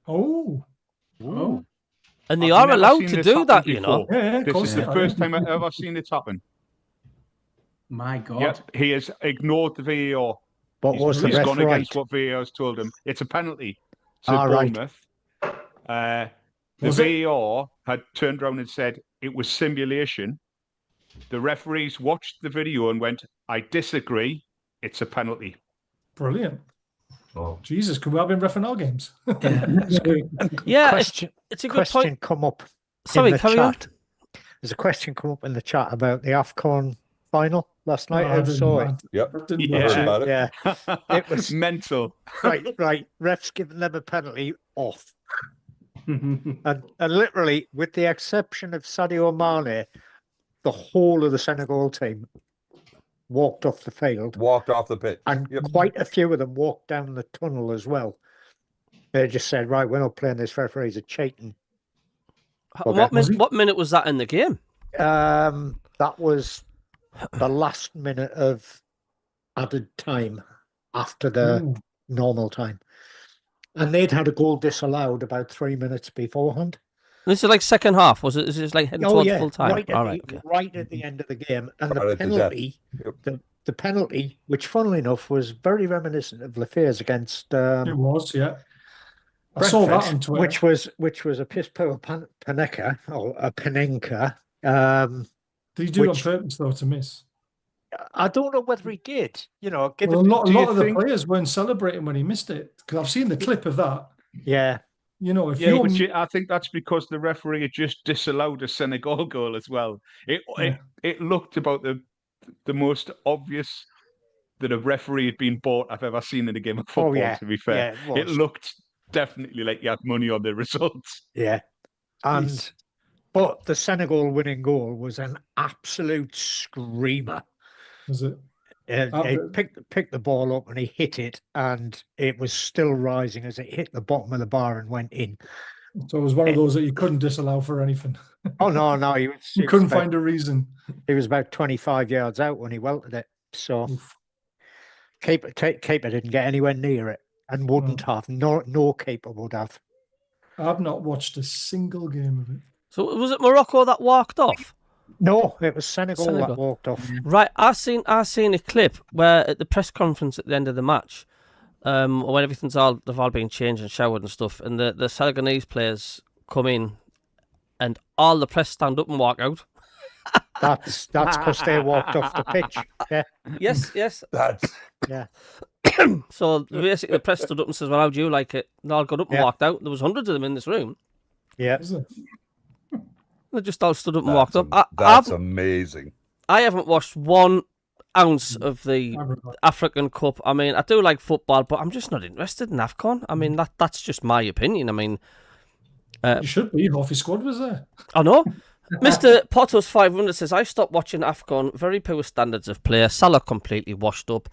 [SPEAKER 6] Oh.
[SPEAKER 4] And they are allowed to do that, you know.
[SPEAKER 6] Yeah,
[SPEAKER 3] this is the first time I've ever seen it happen.
[SPEAKER 5] My God.
[SPEAKER 3] Yep, he has ignored the VAR.
[SPEAKER 2] What was the
[SPEAKER 3] He's
[SPEAKER 2] ref
[SPEAKER 3] gone
[SPEAKER 2] right?
[SPEAKER 3] against what VAR has told him. It's a penalty. to
[SPEAKER 2] right.
[SPEAKER 3] Bournemouth. The
[SPEAKER 6] Was it?
[SPEAKER 3] VAR had turned around and said it was simulation. The referees watched the video and went, I disagree. It's a penalty.
[SPEAKER 6] Brilliant.
[SPEAKER 1] Oh.
[SPEAKER 6] Jesus, can we have him reffing our games?
[SPEAKER 4] Yeah,
[SPEAKER 2] question,
[SPEAKER 4] it's a good
[SPEAKER 2] question
[SPEAKER 4] point.
[SPEAKER 2] come up
[SPEAKER 4] Sorry,
[SPEAKER 2] in the
[SPEAKER 4] carry on.
[SPEAKER 2] chat. There's a question come up in the chat about the AFCON final last night.
[SPEAKER 6] I
[SPEAKER 2] Who saw it?
[SPEAKER 1] Yep.
[SPEAKER 6] didn't
[SPEAKER 3] Yeah.
[SPEAKER 6] watch
[SPEAKER 1] Heard
[SPEAKER 6] it.
[SPEAKER 1] about it.
[SPEAKER 2] Yeah. It was
[SPEAKER 3] mental.
[SPEAKER 2] right. Refs giving them a penalty off. And literally, with the exception of Sadio Mane, the whole of the Senegal team walked off the field,
[SPEAKER 1] Walked off the pitch.
[SPEAKER 2] and
[SPEAKER 1] Yep.
[SPEAKER 2] quite a few of them walked down the tunnel as well. They just said, right, we're not playing this, referees are cheating. Okay.
[SPEAKER 4] What minute was that in the game?
[SPEAKER 2] That was the last minute of added time after the normal time. And they'd had a goal disallowed about 3 minutes beforehand.
[SPEAKER 4] This is like second half, was it? Is this like heading towards full time?
[SPEAKER 2] Right at the end of the game. And
[SPEAKER 1] Right
[SPEAKER 2] the
[SPEAKER 1] at the
[SPEAKER 2] penalty,
[SPEAKER 1] Yep.
[SPEAKER 2] the penalty, which funnily enough was very reminiscent of Lafayette's against
[SPEAKER 6] It was, yeah. I saw that on Twitter.
[SPEAKER 2] which was a piss poor Panenka or a Panenka.
[SPEAKER 6] Did he do it on purpose though to miss?
[SPEAKER 2] I don't know whether he did. You know,
[SPEAKER 6] Well, a lot of the players weren't celebrating when he missed it, because I've seen the clip of that.
[SPEAKER 2] Yeah.
[SPEAKER 6] You know, if
[SPEAKER 3] I think that's because the referee had just disallowed a Senegal goal as well. It looked about the most obvious that a referee had been bought I've ever seen in a game of football. To be fair, it looked definitely like he had money on the results.
[SPEAKER 2] Yeah, but the Senegal winning goal was an absolute screamer.
[SPEAKER 6] Was it?
[SPEAKER 2] He picked the ball up and he hit it, and it was still rising as it hit the bottom of the bar and went in.
[SPEAKER 6] So it was one of those that you couldn't disallow for anything.
[SPEAKER 2] Oh no,
[SPEAKER 6] you couldn't find a reason.
[SPEAKER 2] He was about 25 yards out when he welted it. So keeper didn't get anywhere near it, and wouldn't have. No keeper would have.
[SPEAKER 6] I've not watched a single game of it.
[SPEAKER 4] So was it Morocco that walked off?
[SPEAKER 2] No, it was Senegal that walked off.
[SPEAKER 4] Right, I seen a clip where at the press conference at the end of the match, when they've all been changed and showered and stuff, and the Senegalese players come in, and all the press stand up and walk out.
[SPEAKER 2] That's because they walked off the pitch. Yeah.
[SPEAKER 4] Yes.
[SPEAKER 2] Yeah.
[SPEAKER 4] So basically, the press stood up and says, "Well, how do you like it?" And all got up and walked out. There was hundreds of them in this room.
[SPEAKER 2] Yeah.
[SPEAKER 4] They just all stood up and walked up.
[SPEAKER 1] That's amazing.
[SPEAKER 4] I haven't watched 1 ounce of the African Cup. I mean, I do like football, but I'm just not interested in AFCON. I mean, that's just my opinion. I mean,
[SPEAKER 6] you should be. Half his squad was there.
[SPEAKER 4] I know. Mr. Potter's 500 says, I stopped watching AFCON. Very poor standards of play. Salah completely washed up.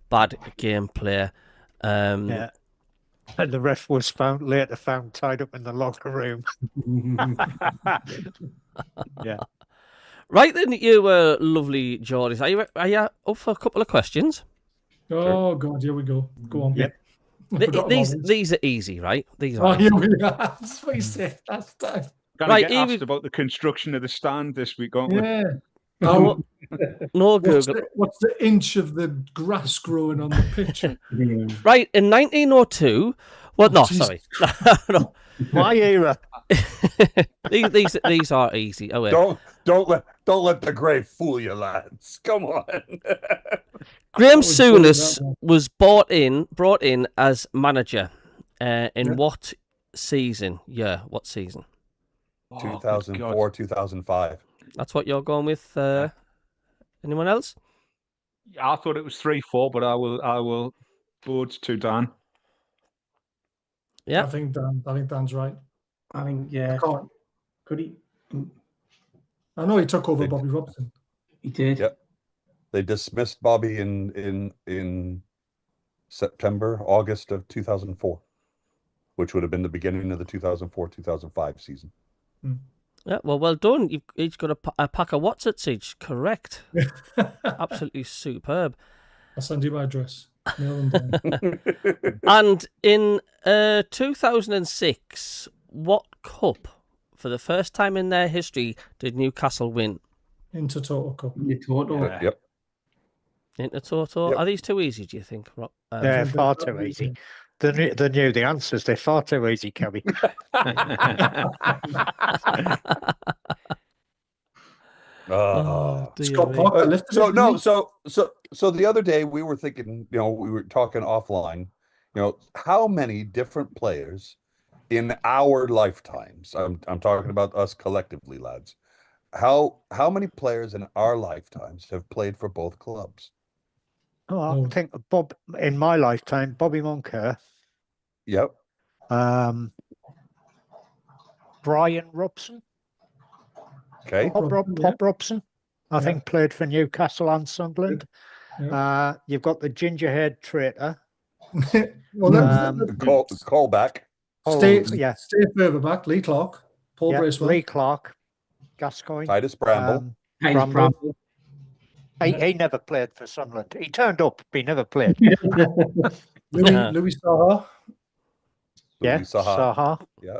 [SPEAKER 4] Bad gameplay.
[SPEAKER 2] Yeah. And the ref was later found tied up in the locker room. Yeah.
[SPEAKER 4] Right then, you lovely Geordies. Are you up for a couple of questions?
[SPEAKER 6] Oh God, here we go. Go on.
[SPEAKER 2] Yep.
[SPEAKER 4] These are easy, right? These are.
[SPEAKER 6] Oh, here we are. That's what he said last time.
[SPEAKER 3] Right, get asked about the construction of the stand this week, aren't we?
[SPEAKER 6] Yeah.
[SPEAKER 4] No Google.
[SPEAKER 6] What's the inch of the grass growing on the pitch?
[SPEAKER 4] Right, in 1902. Well, no, sorry. No.
[SPEAKER 2] My era.
[SPEAKER 4] These are easy. Oh, yeah.
[SPEAKER 1] Don't let the grave fool you, lads. Come on.
[SPEAKER 4] Graham Souness was brought in as manager. In what season? Yeah, what season?
[SPEAKER 1] 2004, 2005.
[SPEAKER 4] That's what you're going with. Anyone else?
[SPEAKER 3] I thought it was 3-4, but I will board to Dan.
[SPEAKER 4] Yeah,
[SPEAKER 6] I think Dan's right.
[SPEAKER 5] I think Could he?
[SPEAKER 6] I know he took over Bobby Robson.
[SPEAKER 5] He did.
[SPEAKER 1] Yep. They dismissed Bobby in August of 2004, which would have been the beginning of the 2004-2005 season.
[SPEAKER 4] Yeah, well done. You've each got a pack of Watsits each. Correct. Absolutely superb.
[SPEAKER 6] I'll send you my address. Mail them down.
[SPEAKER 4] And in 2006, what cup, for the first time in their history, did Newcastle win?
[SPEAKER 6] Intertoto Cup.
[SPEAKER 5] Intertoto.
[SPEAKER 1] Yep.
[SPEAKER 4] Intertoto.
[SPEAKER 1] Yep.
[SPEAKER 4] Are these too easy, do you think, Rob?
[SPEAKER 2] They're far too easy. They knew the answers. They're far too easy, Kerry.
[SPEAKER 4] Oh, dear
[SPEAKER 6] Scott
[SPEAKER 4] me.
[SPEAKER 6] Parker lifted
[SPEAKER 1] So
[SPEAKER 6] it,
[SPEAKER 1] no,
[SPEAKER 6] didn't
[SPEAKER 1] so the other day we were thinking, we were talking offline, how many different players in our lifetimes, I'm talking about us collectively, lads. How many players in our lifetimes have played for both clubs?
[SPEAKER 2] Oh, I think Bob in my lifetime, Bobby Moncur,
[SPEAKER 1] Yep.
[SPEAKER 2] Brian Robson,
[SPEAKER 1] Okay.
[SPEAKER 2] Pop Robson, I think played for Newcastle and Sunderland.
[SPEAKER 6] Yeah.
[SPEAKER 2] You've got the ginger-haired traitor.
[SPEAKER 6] Well,
[SPEAKER 1] Call back.
[SPEAKER 6] stay
[SPEAKER 2] yeah,
[SPEAKER 6] further back. Lee Clark, Paul Bracewell.
[SPEAKER 2] Lee Clark, Gascoigne,
[SPEAKER 1] Titus Bramble.
[SPEAKER 2] Bramble. He never played for Sunderland. He turned up, but he never played.
[SPEAKER 6] Louis Saha.
[SPEAKER 2] Yeah,
[SPEAKER 1] Saha.
[SPEAKER 2] Saha.
[SPEAKER 1] Yeah.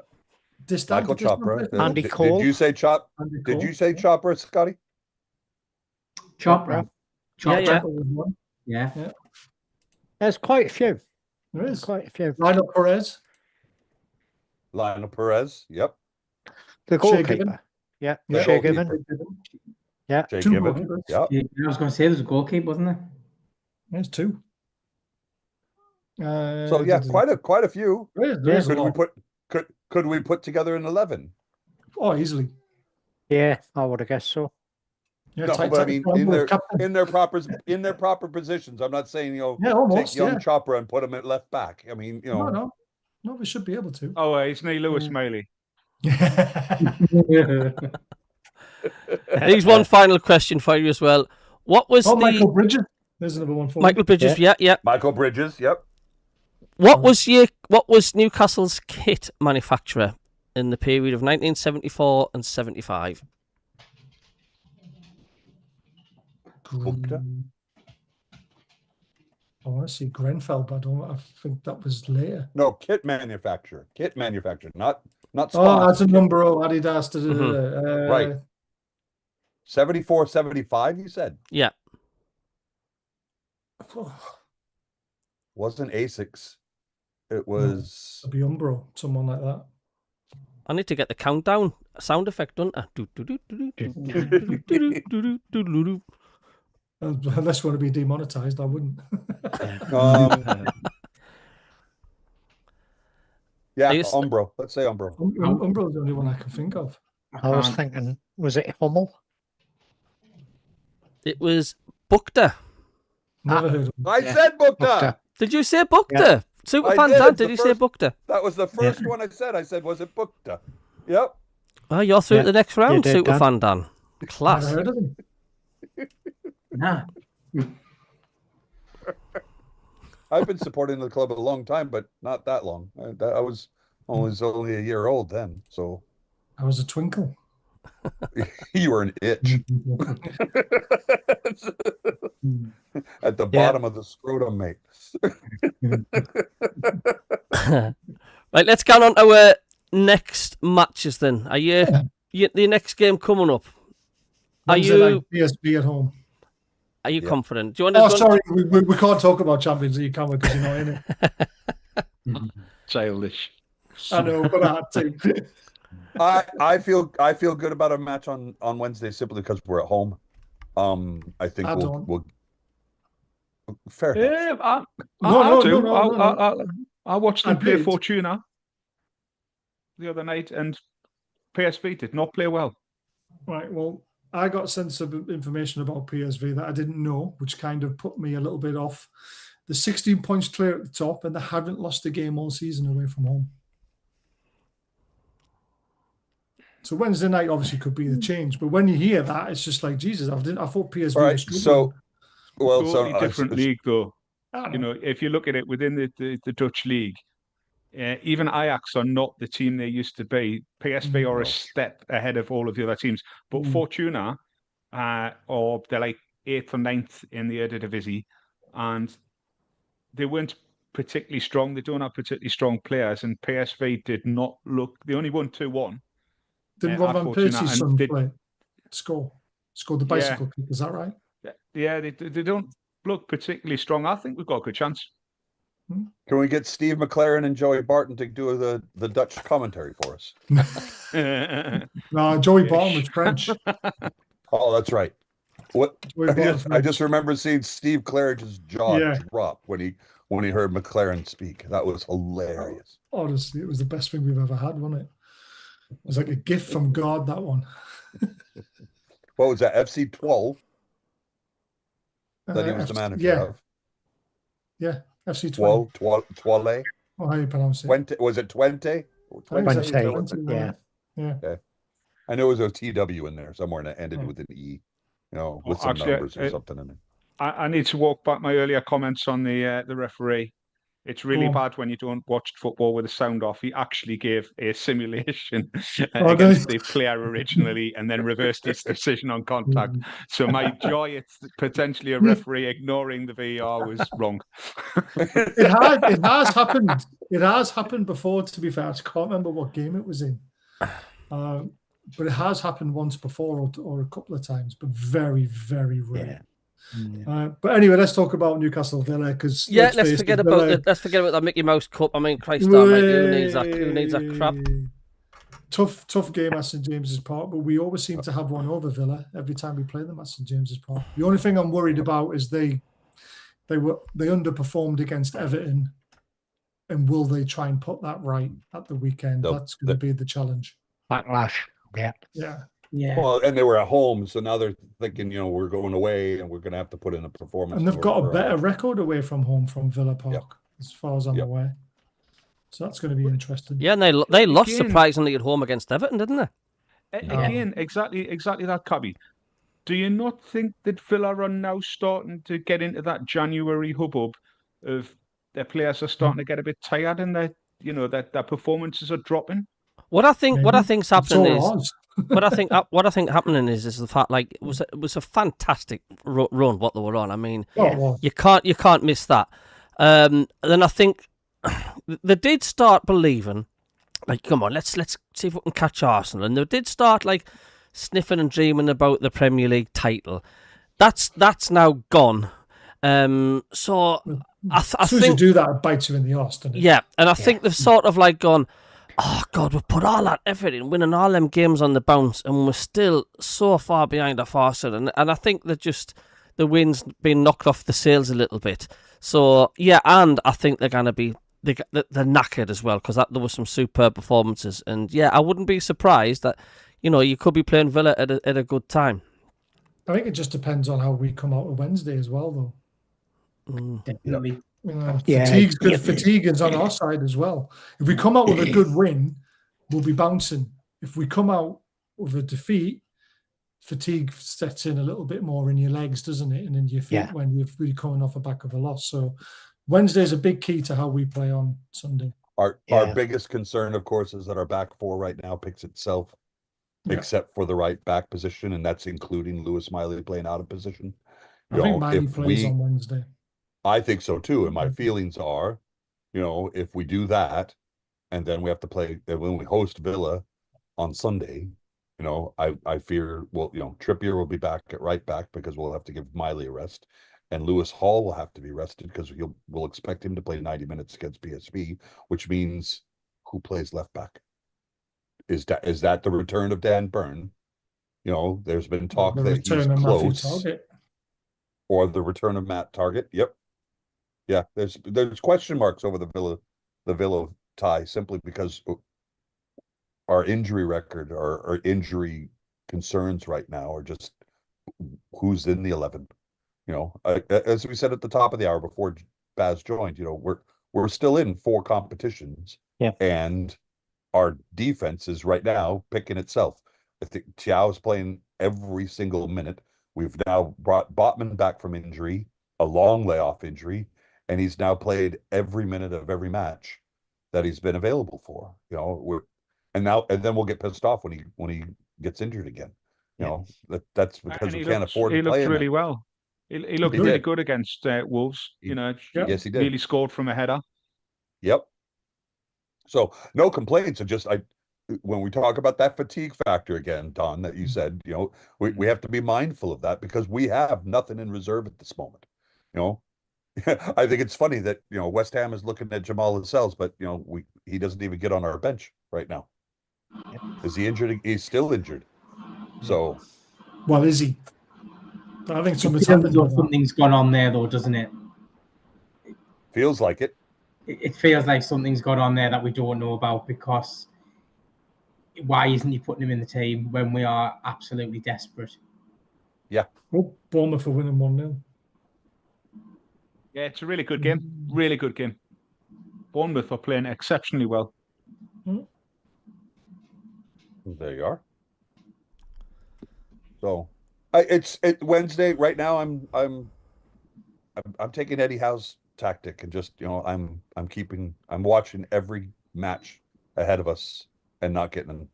[SPEAKER 6] Michael
[SPEAKER 1] Chopra.
[SPEAKER 2] Andy Cole.
[SPEAKER 1] Did you say Did you say Chopra, Scotty?
[SPEAKER 5] Chopra.
[SPEAKER 2] Yeah.
[SPEAKER 5] Yeah.
[SPEAKER 2] There's quite a few.
[SPEAKER 6] There is
[SPEAKER 2] quite a few.
[SPEAKER 6] Lionel Perez.
[SPEAKER 1] Yep.
[SPEAKER 2] The goalkeeper. Yeah. Shea Given. Yeah.
[SPEAKER 1] Shea
[SPEAKER 6] Two
[SPEAKER 1] Given.
[SPEAKER 6] goalkeepers.
[SPEAKER 1] Yep.
[SPEAKER 5] Yeah, I was going to say there's a goalkeeper, wasn't there?
[SPEAKER 6] There's two.
[SPEAKER 1] So yeah, quite a few.
[SPEAKER 6] There is a lot.
[SPEAKER 1] Could we put together an 11?
[SPEAKER 6] Oh, easily.
[SPEAKER 2] Yeah, I would have guessed so.
[SPEAKER 6] Yeah,
[SPEAKER 1] No, but I mean in their proper positions. I'm not saying
[SPEAKER 6] almost,
[SPEAKER 1] take young Chopra and put him at left back. I mean,
[SPEAKER 6] No, we should be able to.
[SPEAKER 3] Oh, isn't he Lewis Miley?
[SPEAKER 4] Here's one final question for you as well. What was
[SPEAKER 6] Michael Bridges? There's another one for
[SPEAKER 4] Michael Bridges. Yeah.
[SPEAKER 1] Michael Bridges. Yep.
[SPEAKER 4] What was Newcastle's kit manufacturer in the period of 1974 and 75?
[SPEAKER 1] Bukta?
[SPEAKER 6] I want to see Grenfell, but I think that was later.
[SPEAKER 1] No, kit manufacturer, not
[SPEAKER 6] Oh,
[SPEAKER 1] sponsor.
[SPEAKER 6] that's a number. Adidas.
[SPEAKER 1] Right. 74, 75, you said?
[SPEAKER 4] Yeah.
[SPEAKER 1] Wasn't Asics. It was...
[SPEAKER 6] It'd be Umbro, someone like that.
[SPEAKER 4] I need to get the countdown sound effect, don't I?
[SPEAKER 6] Unless you want to be demonetized, I wouldn't.
[SPEAKER 1] Yeah, Umbro. Let's say Umbro.
[SPEAKER 6] Umbro's the only one I can think of.
[SPEAKER 2] I was thinking, was it Hummel?
[SPEAKER 4] It was Bukta.
[SPEAKER 6] Never heard of him.
[SPEAKER 1] I said Bukta.
[SPEAKER 4] Did you say Bukta? Yeah. Super Fan Dan, did you say Bukta?
[SPEAKER 1] That was the first one I said. I said, was it Bukta? Yep.
[SPEAKER 4] Oh, you're through to the next round, Super Fan Dan. Class.
[SPEAKER 6] Never heard of him.
[SPEAKER 5] Nah.
[SPEAKER 1] I've been supporting the club a long time, but not that long. I was only a year old then, so
[SPEAKER 6] I was a twinkle.
[SPEAKER 1] you were an itch at the bottom of the scrotum, mate.
[SPEAKER 4] Right, let's get on to our next matches then. Are you the next game coming up?
[SPEAKER 6] PSV at home?
[SPEAKER 4] Are you confident? Do you want to?
[SPEAKER 6] Sorry, we can't talk about Champions League, can we? Because you're not in it.
[SPEAKER 3] Childish.
[SPEAKER 6] I know, but I had to.
[SPEAKER 1] I feel good about a match on Wednesday simply because we're at home. I think we'll fair enough.
[SPEAKER 3] I watched them play Fortuna the other night, and PSV did not play well.
[SPEAKER 6] Right. Well, I got sent some information about PSV that I didn't know, which kind of put me a little bit off. The 16 points clear at the top, and they haven't lost a game all season away from home. So Wednesday night obviously could be the change, but when you hear that, it's just like Jesus. I thought PSV was
[SPEAKER 1] so
[SPEAKER 3] totally different league though. You know, if you look at it within the Dutch league, even Ajax are not the team they used to be. PSV are a step ahead of all of the other teams, but Fortuna, or they're like 8th or 9th in the Eredivisie, and they weren't particularly strong. They don't have particularly strong players, and PSV did not look. They only won 2-1.
[SPEAKER 6] Didn't Ron Van Persie's son play? Scored the bicycle kick, is that right?
[SPEAKER 3] Yeah, they don't look particularly strong. I think we've got a good chance.
[SPEAKER 1] Can we get Steve McLaren and Joey Barton to do the Dutch commentary for us?
[SPEAKER 6] No, Joey Barton was French.
[SPEAKER 1] Oh, that's right. What
[SPEAKER 6] Joey Barton's
[SPEAKER 1] I just remember seeing Steve Claridge's jaw drop when he heard McLaren speak. That was hilarious.
[SPEAKER 6] Honestly, it was the best thing we've ever had, wasn't it? It was like a gift from God, that one.
[SPEAKER 1] What was that? FC12 that he was the manager of.
[SPEAKER 6] Yeah, FC12.
[SPEAKER 1] Toile.
[SPEAKER 6] Oh, how you pronounce it?
[SPEAKER 1] Twente, was it Twente?
[SPEAKER 2] Yeah.
[SPEAKER 6] Yeah.
[SPEAKER 1] I know there was a TW in there somewhere and it ended with an E, with some numbers or something in it.
[SPEAKER 3] I need to walk back my earlier comments on the referee. It's really bad when you don't watch football with the sound off. He actually gave a simulation against the player originally and then reversed his decision on contact. So my joy, it's potentially a referee ignoring the VAR was wrong.
[SPEAKER 6] It has happened. It has happened before, to be fair. I can't remember what game it was in. But it has happened once before or a couple of times, but very, very rare.
[SPEAKER 2] Yeah.
[SPEAKER 6] But anyway, let's talk about Newcastle Villa because
[SPEAKER 4] let's forget about that Mickey Mouse Cup. I mean, Christ, mate, who needs that crap?
[SPEAKER 6] Tough game at St James's Park, but we always seem to have one over Villa every time we play them at St James's Park. The only thing I'm worried about is they underperformed against Everton, and will they try and put that right at the weekend? That's going to be the challenge.
[SPEAKER 2] Backlash.
[SPEAKER 5] Yeah.
[SPEAKER 1] Well, and they were at home, so now they're thinking, we're going away and we're going to have to put in a performance.
[SPEAKER 6] And they've got a better record away from home from Villa Park, as far as I'm aware. So that's going to be interesting.
[SPEAKER 4] Yeah, and they lost surprisingly at home against Everton, didn't they?
[SPEAKER 3] Again, exactly that, Cabby. Do you not think that Villa are now starting to get into that January hubbub of their players are starting to get a bit tired and their performances are dropping?
[SPEAKER 4] What I think's happening is what I think happening is the fact it was a fantastic run what they were on. I mean, you can't miss that. Then I think they did start believing, come on, let's see if we can catch Arsenal, and they did start sniffing and dreaming about the Premier League title. That's now gone. So I think
[SPEAKER 6] you do that, it bites you in the arse, doesn't it?
[SPEAKER 4] Yeah, and I think they've sort of gone, oh God, we've put all that effort in winning all them games on the bounce and we're still so far behind our Arsenal. And I think that just the wind's been knocked off the sails a little bit. So, and I think they're going to be, they're knackered as well because there were some superb performances. And I wouldn't be surprised that, you could be playing Villa at a good time.
[SPEAKER 6] I think it just depends on how we come out on Wednesday as well, though.
[SPEAKER 5] Definitely.
[SPEAKER 6] Fatigue is on our side as well. If we come out with a good win, we'll be bouncing. If we come out with a defeat, fatigue sets in a little bit more in your legs, doesn't it? And in your feet when you're really coming off the back of a loss. So Wednesday is a big key to how we play on Sunday.
[SPEAKER 1] Our biggest concern, of course, is that our back four right now picks itself, except for the right back position, and that's including Lewis Miley playing out of position.
[SPEAKER 6] I think Miley plays on Wednesday.
[SPEAKER 1] I think so too, and my feelings are, if we do that, and then we have to play when we host Villa on Sunday, I fear Trippier will be back at right back because we'll have to give Miley a rest, and Lewis Hall will have to be rested because we'll expect him to play 90 minutes against PSV, which means who plays left back? Is that the return of Dan Burn? There's been talk that he's close, or the return of Matt Target. Yep. Yeah, there's question marks over the Villa tie simply because our injury record, our injury concerns right now are just who's in the 11. As we said at the top of the hour before Baz joined, we're still in 4 competitions, and our defense is right now picking itself. I think Thiau's playing every single minute. We've now brought Botman back from injury, a long layoff injury, and he's now played every minute of every match that he's been available for. And then we'll get pissed off when he gets injured again. That's because we can't afford to play him.
[SPEAKER 3] He looked really well. He looked really good against Wolves.
[SPEAKER 1] Yes, he did.
[SPEAKER 3] Nearly scored from a header.
[SPEAKER 1] Yep. So no complaints. When we talk about that fatigue factor again, Don, that you said, we have to be mindful of that because we have nothing in reserve at this moment. I think it's funny that West Ham is looking at Jamal Lascelles, but he doesn't even get on our bench right now. Is he injured? He's still injured. So,
[SPEAKER 6] well, is he? I think
[SPEAKER 5] It
[SPEAKER 6] something's
[SPEAKER 5] feels
[SPEAKER 6] happened.
[SPEAKER 5] as though
[SPEAKER 6] with that.
[SPEAKER 5] something's gone on there, though, doesn't it?
[SPEAKER 1] feels like it.
[SPEAKER 5] It feels like something's gone on there that we don't know about, because why isn't he putting him in the team when we are absolutely desperate?
[SPEAKER 1] Yeah.
[SPEAKER 6] Oh, Bournemouth are winning 1-0.
[SPEAKER 3] Yeah, it's a really good game. Really good game. Bournemouth are playing exceptionally well.
[SPEAKER 1] There you are. So, it's Wednesday right now. I'm taking Eddie Howe's tactic and just I'm watching every match ahead of us and not getting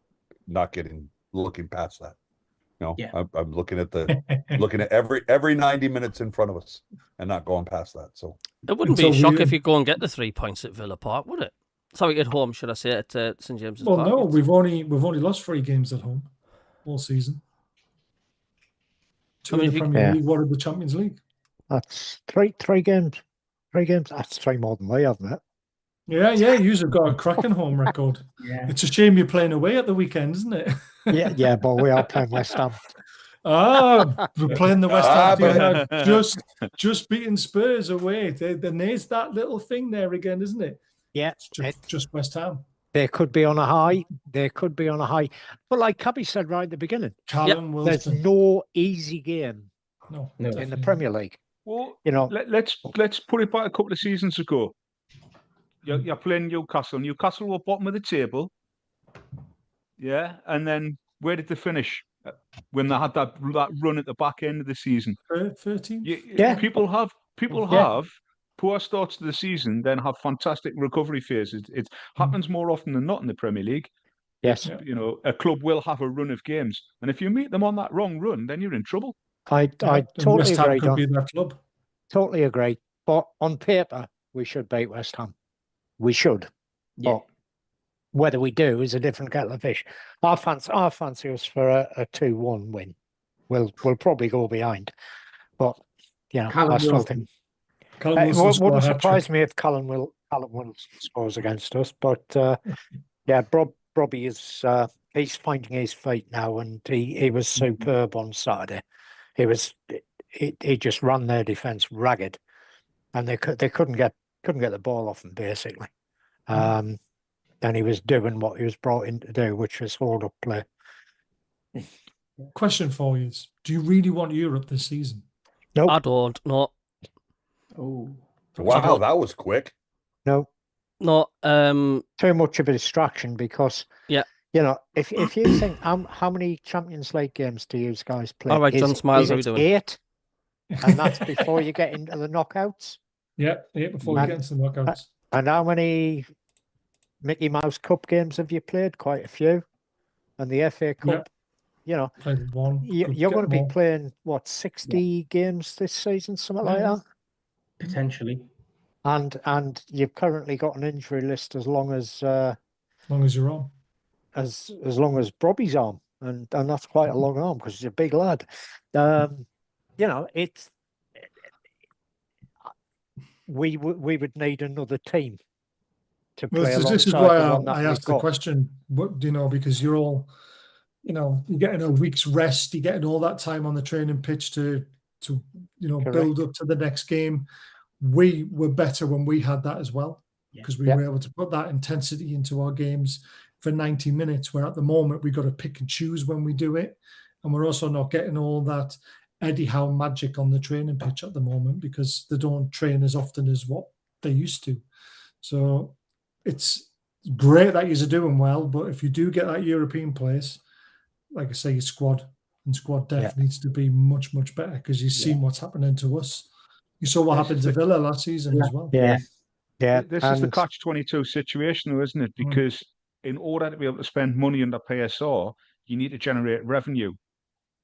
[SPEAKER 1] looking past that.
[SPEAKER 5] Yeah.
[SPEAKER 1] I'm looking at every 90 minutes in front of us and not going past that. So
[SPEAKER 4] it wouldn't be a shock if you go and get the 3 points at Villa Park, would it? Sorry, at home, should I say, at St James's Park?
[SPEAKER 6] Well, no, we've only lost 3 games at home all season. 2 in the Premier League, 1 in the Champions League.
[SPEAKER 2] That's three games. 3 games. That's 3 more than we, haven't it?
[SPEAKER 6] Yeah, you've got a cracking home record.
[SPEAKER 5] Yeah.
[SPEAKER 6] It's a shame you're playing away at the weekend, isn't it?
[SPEAKER 2] Yeah, but we are playing West Ham.
[SPEAKER 6] We're playing the West Ham team
[SPEAKER 1] but-
[SPEAKER 6] now, just beating Spurs away. Then there's that little thing there again, isn't it?
[SPEAKER 2] Yeah,
[SPEAKER 6] It's just West Ham.
[SPEAKER 2] they could be on a high. But like Cabby said right at the beginning,
[SPEAKER 6] Callum
[SPEAKER 2] there's
[SPEAKER 6] Wilson.
[SPEAKER 2] no easy game
[SPEAKER 6] No,
[SPEAKER 2] in the
[SPEAKER 6] definitely
[SPEAKER 2] Premier League.
[SPEAKER 3] Well,
[SPEAKER 2] You know,
[SPEAKER 3] let's put it back a couple of seasons ago. You're playing Newcastle. Newcastle were bottom of the table. Yeah, and then where did they finish when they had that run at the back end of the season?
[SPEAKER 6] 13.
[SPEAKER 2] Yeah.
[SPEAKER 3] People have
[SPEAKER 2] Yeah.
[SPEAKER 3] poor starts to the season, then have fantastic recovery phases. It happens more often than not in the Premier League.
[SPEAKER 2] yes,
[SPEAKER 3] A club will have a run of games, and if you meet them on that wrong run, then you're in trouble.
[SPEAKER 2] I
[SPEAKER 6] And
[SPEAKER 2] totally
[SPEAKER 6] West Ham
[SPEAKER 2] agree,
[SPEAKER 6] could
[SPEAKER 2] Don.
[SPEAKER 6] be that club.
[SPEAKER 2] Totally agree. But on paper, we should beat West Ham. We should.
[SPEAKER 5] Yeah.
[SPEAKER 2] But whether we do is a different kettle of fish. I fancy us for a 2-1 win. We'll probably go behind, but
[SPEAKER 5] Callum
[SPEAKER 2] I still
[SPEAKER 5] Wilson.
[SPEAKER 2] think
[SPEAKER 6] Callum
[SPEAKER 2] it
[SPEAKER 6] Wilson scored a
[SPEAKER 2] wouldn't
[SPEAKER 6] hat-trick.
[SPEAKER 2] surprise me if Callum Wilson scores against us. But Robbie is he's finding his feet now, and he was superb on Saturday. He just ran their defence ragged, and they couldn't get the ball off him basically. And he was doing what he was brought in to do, which was hold up play.
[SPEAKER 6] Question for you is, do you really want Europe this season?
[SPEAKER 2] Nope.
[SPEAKER 4] I don't. No,
[SPEAKER 5] Oh.
[SPEAKER 1] wow, that was quick.
[SPEAKER 2] No,
[SPEAKER 4] no.
[SPEAKER 2] too much of a distraction because if you think how many Champions League games do you guys play?
[SPEAKER 4] All right, John Smiles, how we
[SPEAKER 2] it
[SPEAKER 4] doing?
[SPEAKER 2] 8, and that's before you get into the knockouts.
[SPEAKER 6] Yeah, before we get into the knockouts.
[SPEAKER 2] And how many Mickey Mouse Cup games have you played? Quite a few. And the FA Cup,
[SPEAKER 6] Played 1.
[SPEAKER 2] you're going to be playing, 60 games this season, something like that?
[SPEAKER 5] Potentially.
[SPEAKER 2] And you've currently got an injury list as long as
[SPEAKER 6] you're on.
[SPEAKER 2] as long as Bobby's arm, and that's quite a long arm because he's a big lad. It's we would need another team to play
[SPEAKER 6] Well, this is
[SPEAKER 2] alongside
[SPEAKER 6] why
[SPEAKER 2] the one that
[SPEAKER 6] I
[SPEAKER 2] we've
[SPEAKER 6] asked the
[SPEAKER 2] got.
[SPEAKER 6] question. What because you're all, you're getting a week's rest, you're getting all that time on the training pitch to build up to the next game. We were better when we had that as well, because we were able to put that intensity into our games for 90 minutes, where at the moment we got to pick and choose when we do it. And we're also not getting all that Eddie Howe magic on the training pitch at the moment, because they don't train as often as what they used to. So it's great that you're doing well, but if you do get that European place, like I say, your squad depth needs to be much, much better, because you've seen what's happening to us. You saw what happened to Villa last season as well.
[SPEAKER 2] Yeah.
[SPEAKER 3] This is the catch-22 situation, though, isn't it? Because in order to be able to spend money under PSR, you need to generate revenue.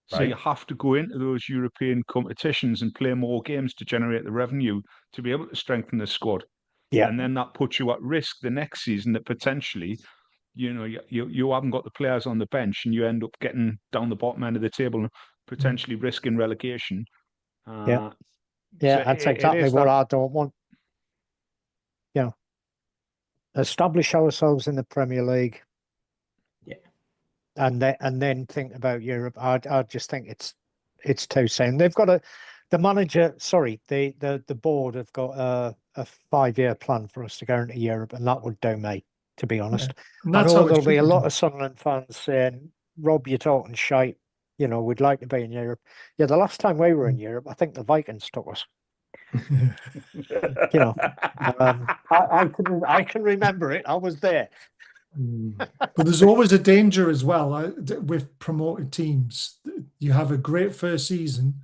[SPEAKER 3] So you have to go into those European competitions and play more games to generate the revenue to be able to strengthen the squad.
[SPEAKER 2] Yeah.
[SPEAKER 3] And then that puts you at risk the next season that potentially, you haven't got the players on the bench and you end up getting down the bottom end of the table and potentially risking relegation.
[SPEAKER 2] Yeah,
[SPEAKER 3] So
[SPEAKER 2] that's
[SPEAKER 3] it
[SPEAKER 2] exactly
[SPEAKER 3] is
[SPEAKER 2] what
[SPEAKER 3] that-
[SPEAKER 2] I don't want. Establish ourselves in the Premier League.
[SPEAKER 5] Yeah.
[SPEAKER 2] And then think about Europe. I just think it's too soon. They've got the board have got a 5-year plan for us to go into Europe, and that would do me, to be honest.
[SPEAKER 6] And
[SPEAKER 2] I
[SPEAKER 6] that's
[SPEAKER 2] know
[SPEAKER 6] how it
[SPEAKER 2] there'll be
[SPEAKER 6] should
[SPEAKER 2] a
[SPEAKER 6] be
[SPEAKER 2] lot
[SPEAKER 6] done.
[SPEAKER 2] of Sunderland fans saying, Rob, you're talking shite. You know, we'd like to be in Europe. Yeah, the last time we were in Europe, I think the Vikings took us. You know, I can remember it. I was there.
[SPEAKER 6] But there's always a danger as well with promoted teams. You have a great first season,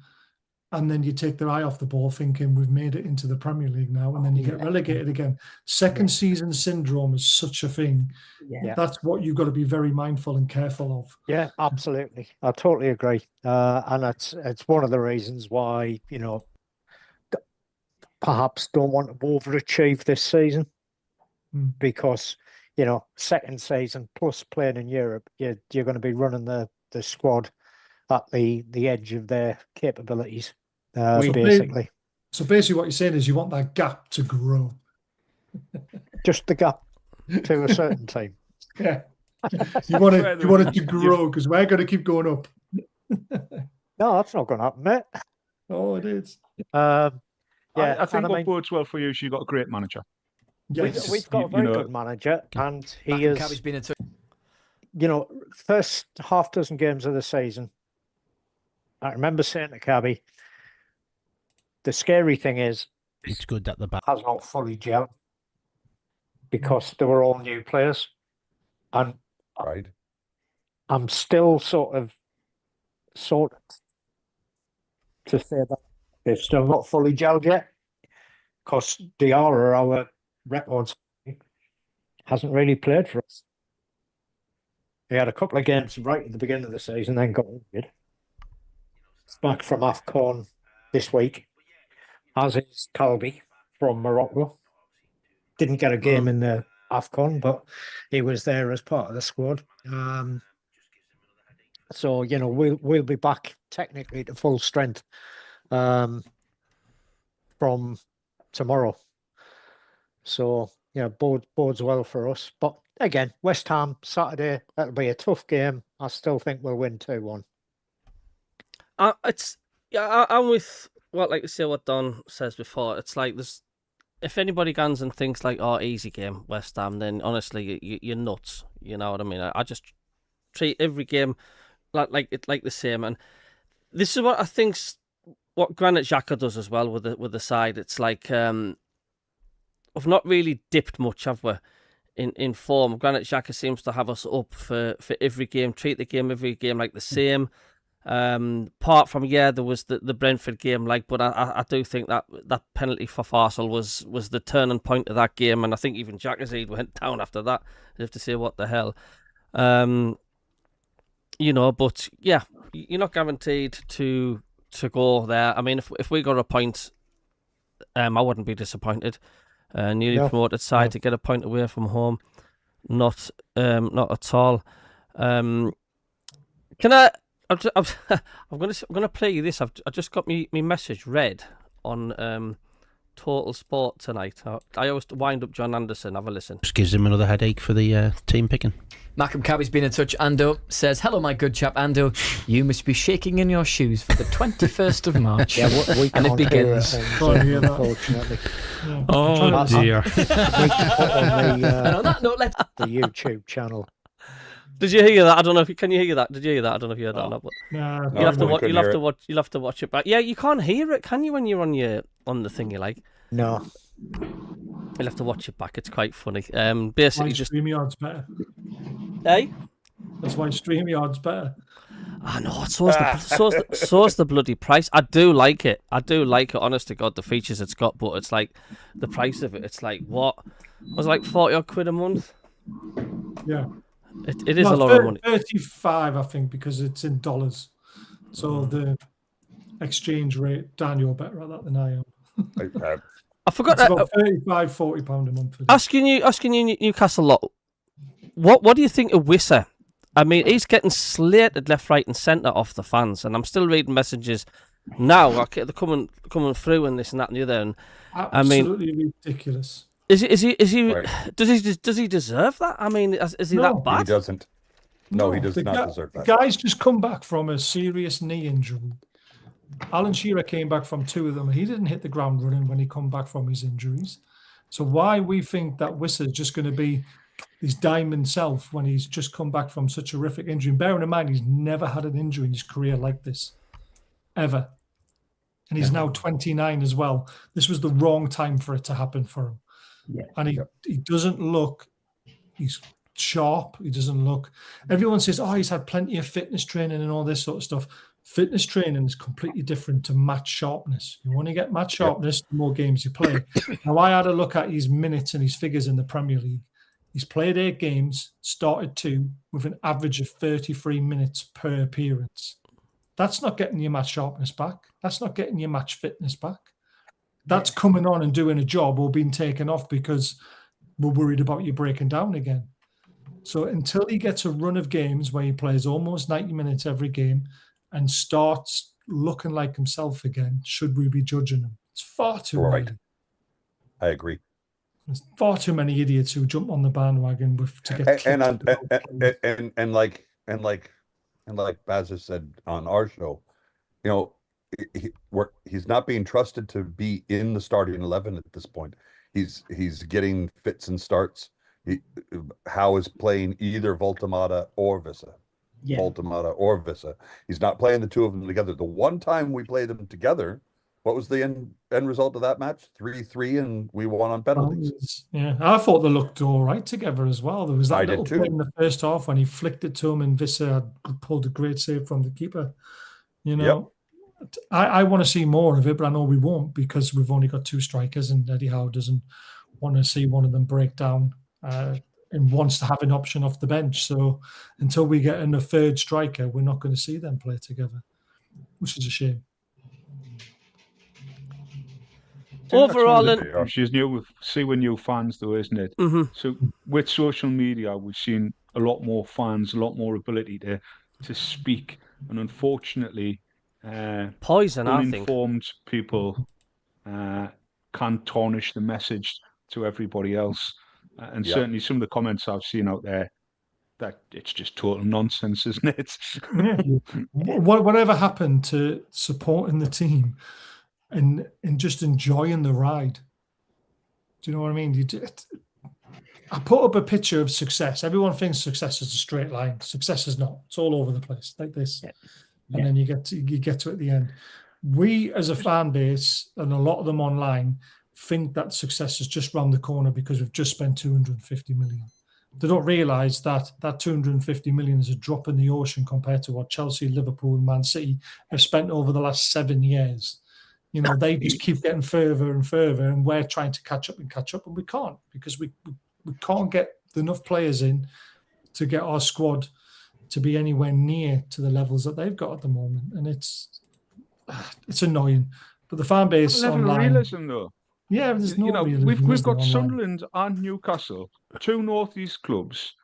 [SPEAKER 6] and then you take their eye off the ball, thinking we've made it into the Premier League now, and then you get relegated again. Second season syndrome is such a thing.
[SPEAKER 5] Yeah.
[SPEAKER 6] That's what you've got to be very mindful and careful of.
[SPEAKER 2] Yeah, absolutely. I totally agree. And it's one of the reasons why, you know, perhaps don't want to overachieve this season, because, you know, second season plus playing in Europe, you're going to be running the squad at the edge of their capabilities, basically.
[SPEAKER 6] So basically what you're saying is you want that gap to grow.
[SPEAKER 2] Just the gap to a certain team.
[SPEAKER 6] Yeah. You want it to grow, because we're going to keep going up.
[SPEAKER 2] No, that's not going to happen, mate.
[SPEAKER 6] Oh, it is.
[SPEAKER 3] I think what bodes well for you is you've got a great manager.
[SPEAKER 6] Yes.
[SPEAKER 2] We've got a very good manager, and he is,
[SPEAKER 7] been into
[SPEAKER 2] you know, first half dozen games of the season, I remember saying to Cabby, the scary thing is
[SPEAKER 7] it's good at the back.
[SPEAKER 2] Has not fully gelled because they were all new players. And
[SPEAKER 1] Right.
[SPEAKER 2] I'm still sort of to say that they've still not fully gelled yet, because Diarra, our records, hasn't really played for us. He had a couple of games right at the beginning of the season, then got injured. He's back from AFCON this week, as is Calby from Morocco. Didn't get a game in the AFCON, but he was there as part of the squad. So, you know, we'll be back technically to full strength from tomorrow. So, you know, bodes well for us. But again, West Ham Saturday, that'll be a tough game. I still think we'll win 2-1.
[SPEAKER 4] I'm with what Don says before. It's like if anybody guns and thinks like, oh, easy game, West Ham, then honestly, you're nuts. You know what I mean? I just treat every game like the same. And this is what I think's what Granit Xhaka does as well with the side. It's like we've not really dipped much, have we? In form, Granit Xhaka seems to have us up for every game. Treat every game like the same. Apart from there was the Brentford game, but I do think that penalty for Farsal was the turning point of that game, and I think even Xhaka's went down after that. You have to say what the hell, you know. But yeah, you're not guaranteed to go there. I mean, if we got a point, I wouldn't be disappointed. Newly promoted side to get a point away from home, not at all. Can I? I'm gonna play you this. I just got me message read on Total Sport tonight. I always wind up John Anderson. Have a listen.
[SPEAKER 7] Just gives him another headache for the team picking.
[SPEAKER 8] Mackem Cabby's been in touch. Ando says, hello, my good chap. Ando, you must be shaking in your shoes for the 21st of March.
[SPEAKER 2] Yeah, we
[SPEAKER 8] and it begins.
[SPEAKER 2] Unfortunately.
[SPEAKER 7] Oh, dear.
[SPEAKER 8] And on that note, let's...
[SPEAKER 2] The YouTube channel.
[SPEAKER 4] Did you hear that? I don't know if can you hear that? Did you hear that? I don't know if you heard that or not. But you'll have to watch it back. Yeah, you can't hear it, can you? When you're on the thing, you like.
[SPEAKER 2] No.
[SPEAKER 4] You'll have to watch it back. It's quite funny. Basically, just
[SPEAKER 6] StreamYard's better.
[SPEAKER 4] Hey.
[SPEAKER 6] That's why StreamYard's better.
[SPEAKER 4] I know. So's the bloody price. I do like it. Honest to God, the features it's got, but it's like the price of it. It's like what was it, like 40 odd quid a month.
[SPEAKER 6] Yeah.
[SPEAKER 4] It is a lot of money.
[SPEAKER 6] 35, I think, because it's in dollars. So the exchange rate, Dan, you're better at that than I am.
[SPEAKER 4] I forgot
[SPEAKER 6] it's
[SPEAKER 4] that.
[SPEAKER 6] About £35, £40 a month.
[SPEAKER 4] Asking you, Newcastle lot. What do you think of Wissa? I mean, he's getting slated left, right, and centre off the fans, and I'm still reading messages now, like they're coming through and this and that and the other. And
[SPEAKER 6] absolutely ridiculous.
[SPEAKER 4] Is he?
[SPEAKER 1] Right.
[SPEAKER 4] Does he deserve that? I mean, is he that bad?
[SPEAKER 1] He doesn't. No, he does not deserve that.
[SPEAKER 6] The guy's just come back from a serious knee injury. Alan Shearer came back from 2 of them, and he didn't hit the ground running when he come back from his injuries. So why we think that Wissa's just going to be his diamond self when he's just come back from such a horrific injury? And bearing in mind, he's never had an injury in his career like this, ever. And he's now 29 as well. This was the wrong time for it to happen for him.
[SPEAKER 5] Yeah.
[SPEAKER 6] And he doesn't look, he's sharp. He doesn't look, everyone says, oh, he's had plenty of fitness training and all this sort of stuff. Fitness training is completely different to match sharpness. You only get match sharpness the more games you play. Now, I had a look at his minutes and his figures in the Premier League. He's played 8 games, started 2, with an average of 33 minutes per appearance. That's not getting your match sharpness back. That's not getting your match fitness back. That's coming on and doing a job or being taken off because we're worried about you breaking down again. So until he gets a run of games where he plays almost 90 minutes every game and starts looking like himself again, should we be judging him? It's far too early.
[SPEAKER 1] I agree.
[SPEAKER 6] There's far too many idiots who jump on the bandwagon to get
[SPEAKER 1] and like Baz has said on our show, you know, he's not being trusted to be in the starting 11 at this point. He's getting fits and starts. Howe is playing either Voltemata or Vissa. Voltemata or Vissa. He's not playing the 2 of them together. The one time we played them together, what was the end result of that match? 3-3, and we won on penalties.
[SPEAKER 6] Yeah, I thought they looked all right together as well. There was that little play in the first half when he flicked it to him, and Vissa had pulled a great save from the keeper. You know, I want to see more of it, but I know we won't because we've only got 2 strikers, and Eddie Howe doesn't want to see one of them break down and wants to have an option off the bench. So until we get in a 3rd striker, we're not going to see them play together, which is a shame.
[SPEAKER 4] Overall,
[SPEAKER 3] she's new. See, we're new fans, though, isn't it?
[SPEAKER 4] Mm-hmm.
[SPEAKER 3] So with social media, we've seen a lot more fans, a lot more ability to speak, and unfortunately,
[SPEAKER 4] poison.
[SPEAKER 3] Uninformed people can tarnish the message to everybody else, and certainly some of the comments I've seen out there, that it's just total nonsense, isn't it?
[SPEAKER 6] Whatever happened to supporting the team? And just enjoying the ride. Do you know what I mean? I put up a picture of success. Everyone thinks success is a straight line. Success is not. It's all over the place, like this. And then you get to it at the end. We, as a fan base, and a lot of them online, think that success is just round the corner because we've just spent 250 million. They don't realise that 250 million is a drop in the ocean compared to what Chelsea, Liverpool, and Man City have spent over the last 7 years. You know, they just keep getting further and further, and we're trying to catch up, and we can't because we can't get enough players in to get our squad to be anywhere near to the levels that they've got at the moment, and it's annoying. But the fan base online,
[SPEAKER 3] realism, though.
[SPEAKER 6] Yeah, there's no realism.
[SPEAKER 3] We've got Sunderland and Newcastle, 2 northeast clubs,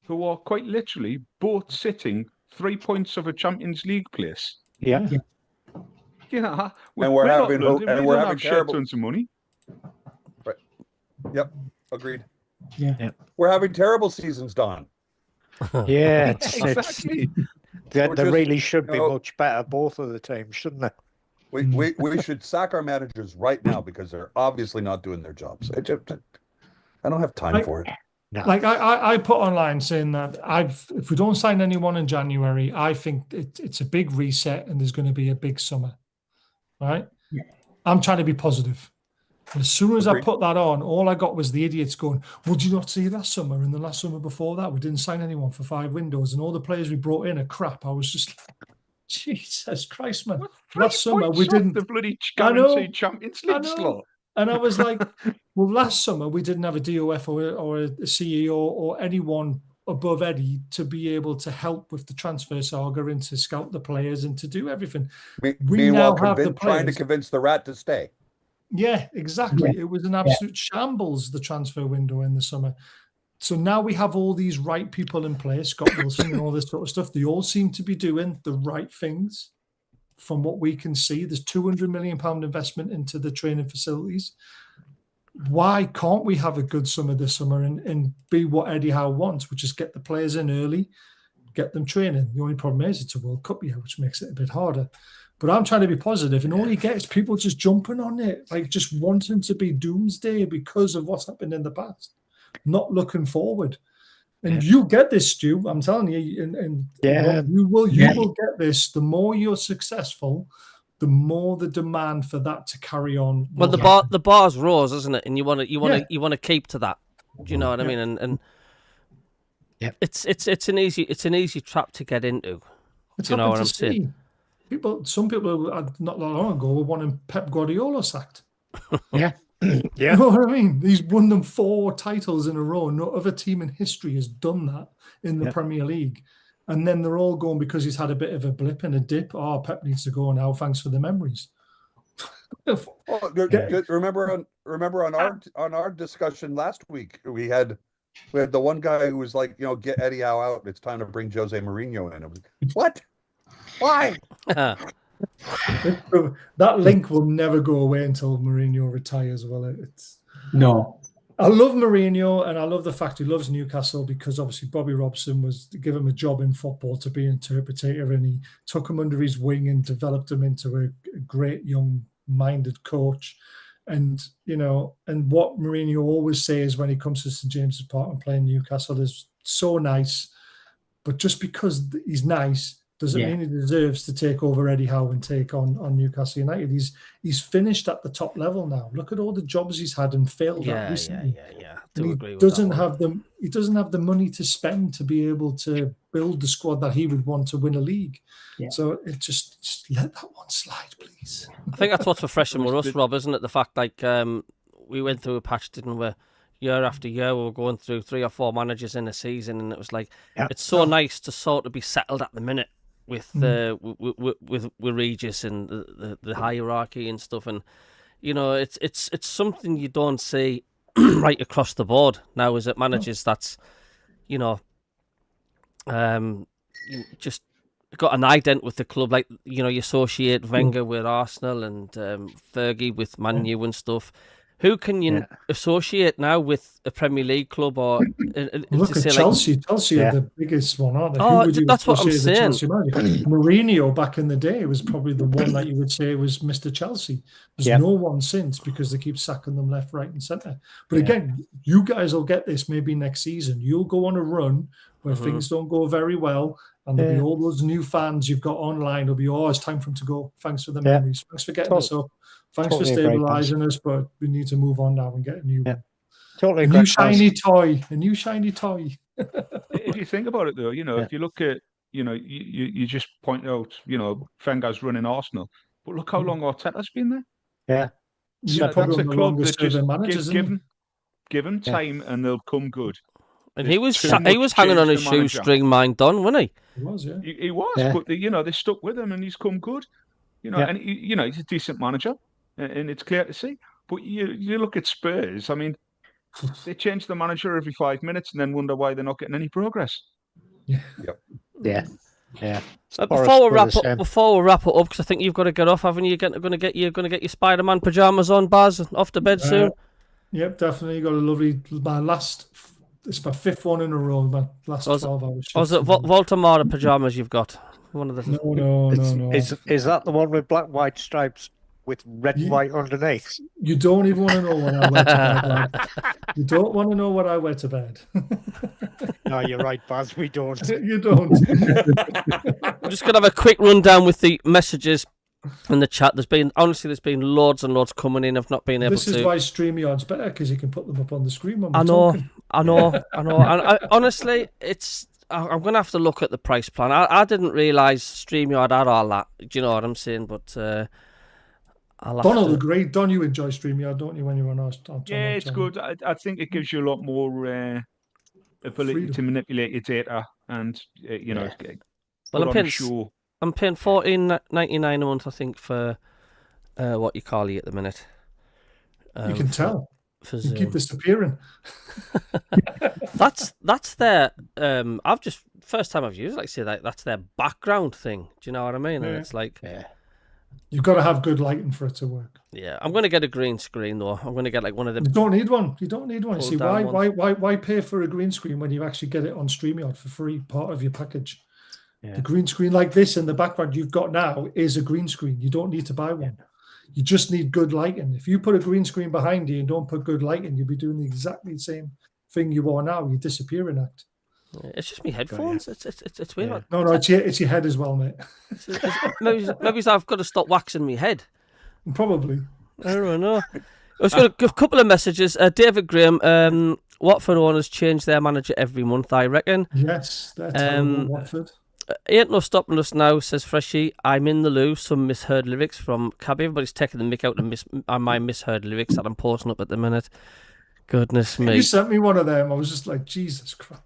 [SPEAKER 3] who are quite literally both sitting 3 points of a Champions League place.
[SPEAKER 2] Yeah.
[SPEAKER 3] Yeah,
[SPEAKER 1] and we're having
[SPEAKER 3] terrible tons of money.
[SPEAKER 1] Right. Yep. Agreed.
[SPEAKER 5] Yeah.
[SPEAKER 1] We're having terrible seasons, Don.
[SPEAKER 2] Yeah,
[SPEAKER 3] exactly.
[SPEAKER 2] They really should be much better, both of the teams, shouldn't they?
[SPEAKER 1] We should sack our managers right now because they're obviously not doing their jobs. I don't have time for it.
[SPEAKER 6] No. Like I put online saying that if we don't sign anyone in January, I think it's a big reset and there's going to be a big summer. Right? Yeah. I'm trying to be positive. As soon as I put that on, all I got was the idiots going, would you not see last summer and the last summer before that? We didn't sign anyone for 5 windows and all the players we brought in are crap. I was just like, Jesus Christ, man. Last summer we didn't.
[SPEAKER 3] The bloody guaranteed Champions League slot.
[SPEAKER 6] And I was like, well, last summer we didn't have a DOF or a CEO or anyone above Eddie to be able to help with the transfer saga and to scout the players and to do everything.
[SPEAKER 1] We now have the players trying to convince the rat to stay.
[SPEAKER 6] Yeah, exactly. Yeah. It was an absolute shambles, the transfer window in the summer. So now we have all these right people in place, Scott Wilson and all this sort of stuff. They all seem to be doing the right things. from what we can see, there's £200 million investment into the training facilities. Why can't we have a good summer this summer and be what Eddie Howe wants, which is get the players in early, get them training? The only problem is it's a World Cup year, which makes it a bit harder. But I'm trying to be positive, and all you get is people just jumping on it, like just wanting to be doomsday because of what's happened in the past, not looking forward. And you get this, Stu. I'm telling you, and you will get this. The more you're successful, the more the demand for that to carry on.
[SPEAKER 4] Well, the bar's rose, isn't it? And you want to keep to that. Do you know what I mean? And it's an easy trap to get into.
[SPEAKER 6] It's
[SPEAKER 4] you know what I'm saying?
[SPEAKER 6] Some people not long ago were wanting Pep Guardiola sacked.
[SPEAKER 2] Yeah.
[SPEAKER 6] You know what I mean? He's won them 4 titles in a row. No other team in history has done that in the Premier League. And then they're all going because he's had a bit of a blip and a dip. Oh, Pep needs to go now. Thanks for the memories.
[SPEAKER 1] Remember on our discussion last week, we had the one guy who was like, get Eddie Howe out. It's time to bring Jose Mourinho in. It was, what? Why?
[SPEAKER 6] That link will never go away until Mourinho retires. Well,
[SPEAKER 5] no.
[SPEAKER 6] I love Mourinho, and I love the fact he loves Newcastle because obviously Bobby Robson was to give him a job in football to be an interpreter, and he took him under his wing and developed him into a great young-minded coach. And and what Mourinho always says when he comes to St James's Park and playing Newcastle is so nice, but just because he's nice doesn't mean he deserves to take over Eddie Howe and take on Newcastle United. He's finished at the top level now. Look at all the jobs he's had and failed at recently. He doesn't have the money to spend to be able to build the squad that he would want to win a league. Yeah. So it just let that one slide, please.
[SPEAKER 4] I think that's what's refreshing with us, Rob, isn't it? The fact we went through a patch, didn't we? Year after year, we were going through 3 or 4 managers in a season, and it was like it's so nice to sort of be settled at the minute with Regis and the hierarchy and stuff, and it's something you don't see right across the board now. Is it managers that's just got an ident with the club, like you associate Wenger with Arsenal and Fergie with Man U and stuff. Who can you associate now with a Premier League club? Or
[SPEAKER 6] look at Chelsea. Chelsea are the biggest one, aren't they?
[SPEAKER 4] Oh, that's what I'm saying.
[SPEAKER 6] Mourinho back in the day was probably the one that you would say was Mr. Chelsea. There's no one since because they keep sacking them left, right, and centre. But again, you guys will get this maybe next season. You'll go on a run where things don't go very well, and there'll be all those new fans you've got online. It'll be, it's time for them to go. Thanks for the memories. Thanks for getting us up. Thanks for stabilising us, but we need to move on now and get a new one.
[SPEAKER 2] Totally
[SPEAKER 6] a new shiny toy.
[SPEAKER 3] If you think about it, though, if you look at, you just point out, Wenger's running Arsenal, but look how long Arteta's been there.
[SPEAKER 6] Yeah,
[SPEAKER 3] that's a club that just give them time and they'll come good.
[SPEAKER 4] And he was hanging on his shoestring, mind done, wasn't he?
[SPEAKER 6] He was, yeah.
[SPEAKER 3] He was, but they stuck with him, and he's come good. And he's a decent manager. And it's clear to see. But you look at Spurs, I mean, they change the manager every 5 minutes and then wonder why they're not getting any progress.
[SPEAKER 2] Yeah.
[SPEAKER 4] Before we wrap it up, because I think you've got to get off, haven't you? You're going to get your Spider-Man pajamas on, Baz, off to bed soon.
[SPEAKER 6] Yep, definitely. Got a lovely. It's my 5th one in a row. My last 12 hours.
[SPEAKER 4] Oh, is it Voltamara pajamas you've got? One of the.
[SPEAKER 6] No.
[SPEAKER 2] Is that the one with black white stripes with red and white underneath?
[SPEAKER 6] You don't even want to know what I wear to bed. You don't want to know what I wear to bed.
[SPEAKER 2] No, you're right, Baz. We don't.
[SPEAKER 6] You don't.
[SPEAKER 4] I'm just going to have a quick rundown with the messages in the chat. There's been loads and loads coming in. I've not been able to.
[SPEAKER 6] This is why StreamYard's better, because you can put them up on the screen when
[SPEAKER 4] we're talking. I know. And honestly, I'm going to have to look at the price plan. I didn't realise StreamYard had all that. Do you know what I'm saying? But
[SPEAKER 6] Donald agreed. Don, you enjoy StreamYard, don't you, when you're on our
[SPEAKER 3] Yeah, it's good. I think it gives you a lot more ability to manipulate your data and,
[SPEAKER 4] Well, I'm paying $14.99 a month, I think, for what you call it at the minute.
[SPEAKER 6] You can tell. You keep disappearing.
[SPEAKER 4] That's their. I've just first time I've used it, like say that's their background thing. Do you know what I mean? And it's like
[SPEAKER 6] You've got to have good lighting for it to work.
[SPEAKER 4] Yeah, I'm going to get a green screen though. I'm going to get like one of them.
[SPEAKER 6] You don't need one. You don't need one.
[SPEAKER 4] Pull
[SPEAKER 6] See,
[SPEAKER 4] down
[SPEAKER 6] why pay for a green screen when you actually get it on StreamYard for free, part of your package?
[SPEAKER 2] Yeah.
[SPEAKER 6] The green screen like this in the background you've got now is a green screen. You don't need to buy one. You just need good lighting. If you put a green screen behind you and don't put good lighting, you'll be doing exactly the same thing you are now. You disappear in act.
[SPEAKER 4] It's just me headphones. It's weird.
[SPEAKER 2] Yeah.
[SPEAKER 6] No, it's your head as well, mate.
[SPEAKER 4] Maybe I've got to stop waxing my head.
[SPEAKER 6] Probably.
[SPEAKER 4] I don't know. I was going to give a couple of messages. David Graham, Watford owners change their manager every month, I reckon.
[SPEAKER 6] Yes, they're terrible, Watford.
[SPEAKER 4] Ain't no stopping us now, says Freshy. I'm in the loo. Some misheard lyrics from Cabby. Everybody's taking the mick out of my misheard lyrics that I'm posting up at the minute. Goodness me.
[SPEAKER 6] You sent me one of them. I was just like, Jesus Christ.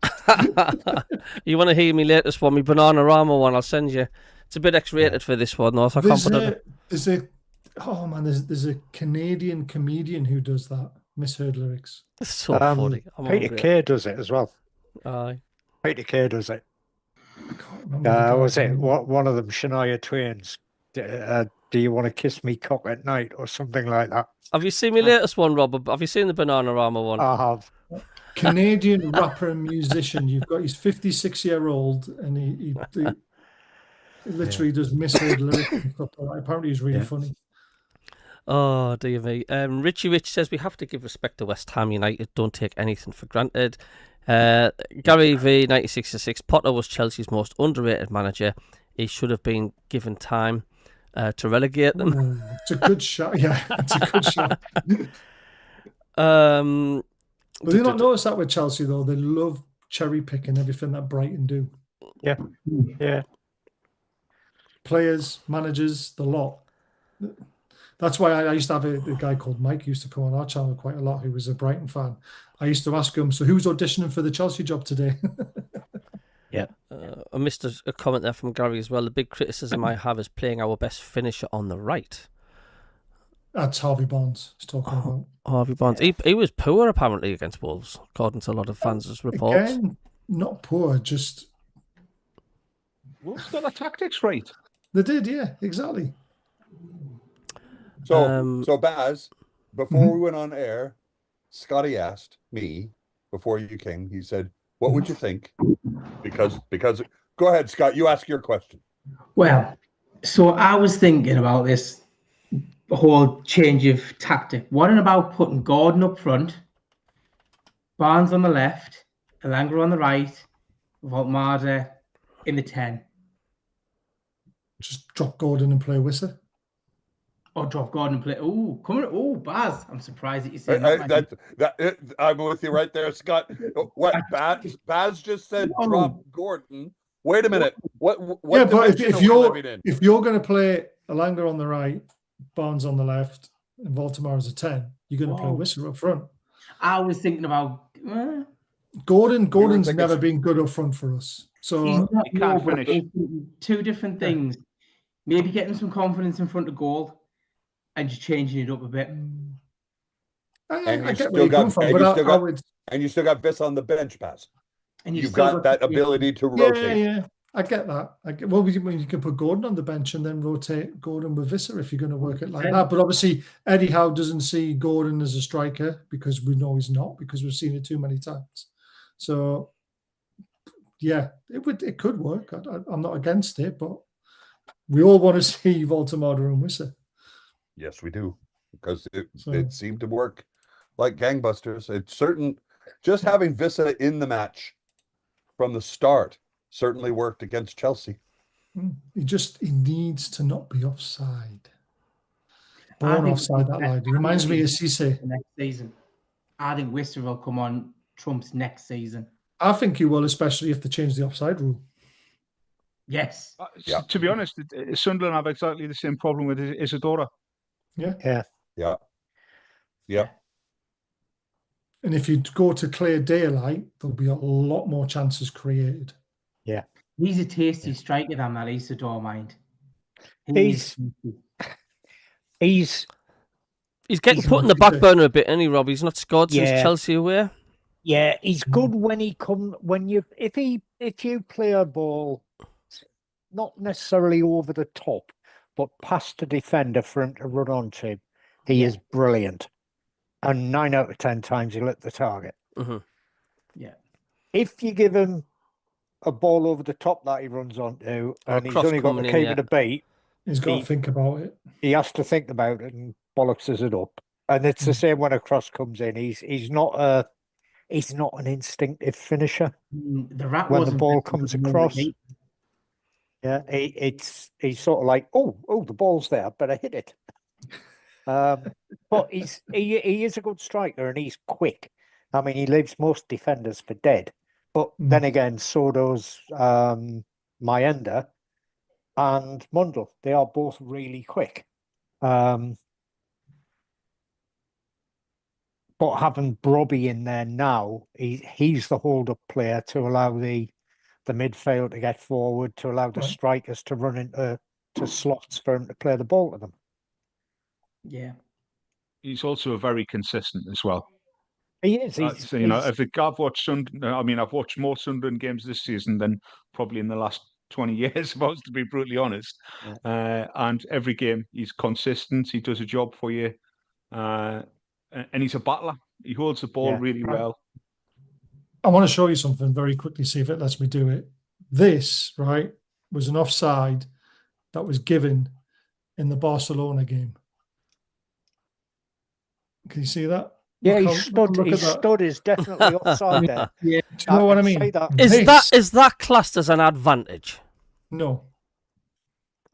[SPEAKER 4] You want to hear me latest one, me Bananarama one? I'll send you. It's a bit X-rated for this one, though, so I can't put it.
[SPEAKER 6] There's a Canadian comedian who does that. Misheard lyrics.
[SPEAKER 4] It's so funny.
[SPEAKER 2] Peter Kay does it as well.
[SPEAKER 4] Aye.
[SPEAKER 2] Peter Kay does it.
[SPEAKER 6] I can't remember.
[SPEAKER 2] Was it one of them, Shania Twain's? Do you want to kiss me cock at night or something like that?
[SPEAKER 4] Have you seen my latest one, Rob? Have you seen the Bananarama one?
[SPEAKER 2] I have.
[SPEAKER 6] Canadian rapper and musician. You've got he's 56-year-old and he literally does misheard lyrics and stuff like that. Apparently he's really funny.
[SPEAKER 4] Oh, dear me. Richie Rich says we have to give respect to West Ham United. Don't take anything for granted. Gary V 96 Potter was Chelsea's most underrated manager. He should have been given time to relegate them.
[SPEAKER 6] Ooh, it's a good shot. Yeah, it's a good shot. But do you not notice that with Chelsea though? They love cherry picking everything that Brighton do.
[SPEAKER 2] Yeah, yeah.
[SPEAKER 6] Players, managers, the lot. That's why I used to have a guy called Mike who used to come on our channel quite a lot, who was a Brighton fan. I used to ask him, so who's auditioning for the Chelsea job today?
[SPEAKER 2] Yeah.
[SPEAKER 4] I missed a comment there from Gary as well. The big criticism I have is playing our best finisher on the right.
[SPEAKER 6] That's Harvey Barnes he's talking about.
[SPEAKER 4] Harvey Barnes. Yeah. He was poor apparently against Wolves, according to a lot of fans' reports.
[SPEAKER 6] Again, not poor, just...
[SPEAKER 3] Wolves got the tactics right.
[SPEAKER 6] They did, yeah, exactly.
[SPEAKER 1] So Baz, before we went on air, Scotty asked me before you came. He said, "What would you think?" Because go ahead, Scott. You ask your question.
[SPEAKER 5] Well, so I was thinking about this whole change of tactic. What about putting Gordon up front, Barnes on the left, Elanga on the right, Voltmada in the 10?
[SPEAKER 6] Just drop Gordon and play Wissa.
[SPEAKER 5] Or drop Gordon and play. Oh, come on. Oh, Baz. I'm surprised that you said that.
[SPEAKER 1] I'm with you right there, Scott. What Baz just said? Drop Gordon. Wait a minute. What
[SPEAKER 6] yeah, but if you're going to play Elanga on the right, Barnes on the left, and Baltimore as a 10, you're going to play Wissa up front.
[SPEAKER 5] I was thinking about
[SPEAKER 6] Gordon's never been good up front for us. So
[SPEAKER 3] he can't finish.
[SPEAKER 5] Two different things. Maybe getting some confidence in front of goal and just changing it up a bit.
[SPEAKER 6] I get where you're coming from,
[SPEAKER 1] and you still got Viss on the bench, Baz.
[SPEAKER 5] And
[SPEAKER 1] you've got that ability to rotate.
[SPEAKER 6] Yeah, I get that. Well, you can put Gordon on the bench and then rotate Gordon with Visser if you're going to work it like that. But obviously, Eddie Howe doesn't see Gordon as a striker because we know he's not, because we've seen it too many times. So, yeah, it could work. I'm not against it, but we all want to see Voltemada and Visser.
[SPEAKER 1] Yes, we do, because it seemed to work like gangbusters. It's certain. Just having Vissa in the match from the start certainly worked against Chelsea.
[SPEAKER 6] He needs to not be offside. Born offside that line. It reminds me of Cisse.
[SPEAKER 5] Next season. I think Worcester will come on Trump's next season.
[SPEAKER 6] I think he will, especially if they change the offside rule.
[SPEAKER 5] Yes.
[SPEAKER 3] To be honest, Sunderland have exactly the same problem with Isadora.
[SPEAKER 6] Yeah.
[SPEAKER 1] Yeah.
[SPEAKER 6] And if you go to clear daylight, there'll be a lot more chances created.
[SPEAKER 2] Yeah.
[SPEAKER 5] He's a tasty striker, than that Isidore, mind.
[SPEAKER 2] He's
[SPEAKER 4] getting put in the back burner a bit, isn't he, Rob? He's not scored since Chelsea away.
[SPEAKER 2] Yeah, he's good when if you play a ball not necessarily over the top, but past the defender for him to run onto him, he is brilliant. And 9 out of 10 times he'll hit the target.
[SPEAKER 4] Mm-hmm.
[SPEAKER 5] Yeah.
[SPEAKER 2] If you give him a ball over the top that he runs onto,
[SPEAKER 4] Or a
[SPEAKER 2] and he's
[SPEAKER 4] cross
[SPEAKER 2] only got
[SPEAKER 4] coming
[SPEAKER 2] to
[SPEAKER 4] in,
[SPEAKER 2] keep
[SPEAKER 4] yeah.
[SPEAKER 2] it a beat,
[SPEAKER 6] He's got to think about it.
[SPEAKER 2] he has to think about it and bollockses it up. And it's the same when a cross comes in. He's not an instinctive finisher.
[SPEAKER 5] The rat
[SPEAKER 2] When the
[SPEAKER 5] wasn't
[SPEAKER 2] ball
[SPEAKER 5] very
[SPEAKER 2] comes
[SPEAKER 5] good
[SPEAKER 2] across.
[SPEAKER 5] movement.
[SPEAKER 2] Yeah, he's sort of like, oh, the ball's there, but I hit it. But he is a good striker and he's quick. I mean, he leaves most defenders for dead. But then again, so does Mayenda and Mundle. They are both really quick. But having Brobby in there now, he's the hold-up player to allow the midfield to get forward, to allow the strikers to run into slots for him to play the ball to them.
[SPEAKER 5] Yeah.
[SPEAKER 3] He's also very consistent as well.
[SPEAKER 2] He is.
[SPEAKER 3] So, I've watched I've watched more Sunderland games this season than probably in the last 20 years, if I was to be brutally honest.
[SPEAKER 2] Yeah.
[SPEAKER 3] And every game he's consistent. He does a job for you, and he's a battler. He holds the ball really well.
[SPEAKER 6] I want to show you something very quickly, see if it lets me do it. This, right, was an offside that was given in the Barcelona game. Can you see that?
[SPEAKER 2] Yeah, his stud is definitely offside there.
[SPEAKER 6] Yeah. Do you know what I mean?
[SPEAKER 4] Is that classed as an advantage?
[SPEAKER 6] No.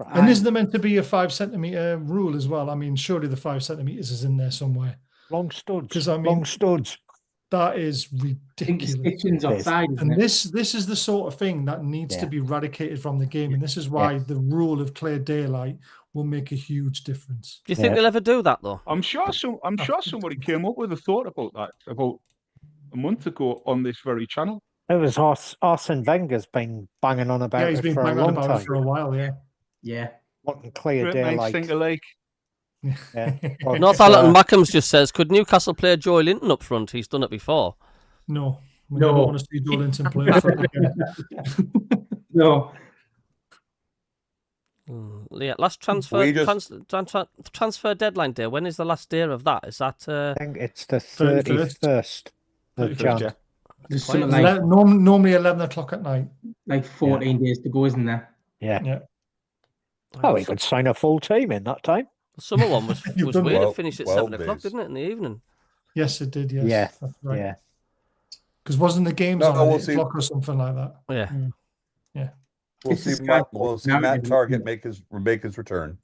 [SPEAKER 6] And isn't there meant to be a 5 centimetre rule as well? I mean, surely the 5 centimetres is in there somewhere.
[SPEAKER 2] Long studs.
[SPEAKER 6] Because I mean,
[SPEAKER 2] long studs.
[SPEAKER 6] That is ridiculous.
[SPEAKER 5] Offside,
[SPEAKER 6] and this is the sort of thing that needs to be eradicated from the game. And this is why the rule of clear daylight will make a huge difference.
[SPEAKER 4] Do you think they'll ever do that though?
[SPEAKER 3] I'm sure somebody came up with a thought about that about a month ago on this very channel.
[SPEAKER 2] It was Arsene Wenger's been banging on about
[SPEAKER 6] he's
[SPEAKER 2] it
[SPEAKER 6] been
[SPEAKER 2] for
[SPEAKER 6] banging
[SPEAKER 2] a long
[SPEAKER 6] about
[SPEAKER 2] time.
[SPEAKER 6] it for a while,
[SPEAKER 5] Yeah.
[SPEAKER 2] Wanting clear
[SPEAKER 3] Great minds
[SPEAKER 2] daylight.
[SPEAKER 3] think alike.
[SPEAKER 2] Yeah.
[SPEAKER 4] Northallerton Mackems just says, could Newcastle play Joy Linton up front? He's done it before.
[SPEAKER 6] No. We never want to see Joy Linton play up front again.
[SPEAKER 5] No.
[SPEAKER 4] Yeah, last transfer deadline day. When is the last day of that? Is that?
[SPEAKER 2] I think it's the 31st of Jan.
[SPEAKER 6] Normally 11 o'clock at night.
[SPEAKER 5] Like 14 days to go, isn't there?
[SPEAKER 2] Yeah. Oh, we could sign a full team in that time.
[SPEAKER 4] The summer one was weird. It finished at 7 o'clock,
[SPEAKER 1] days.
[SPEAKER 4] didn't it, in the evening?
[SPEAKER 6] Yes, it did. Yes.
[SPEAKER 2] Yeah.
[SPEAKER 6] That's right.
[SPEAKER 2] Yeah.
[SPEAKER 6] Because wasn't the games on 8 o'clock or something like that?
[SPEAKER 4] Yeah.
[SPEAKER 6] Yeah.
[SPEAKER 1] We'll see Matt Target make his return.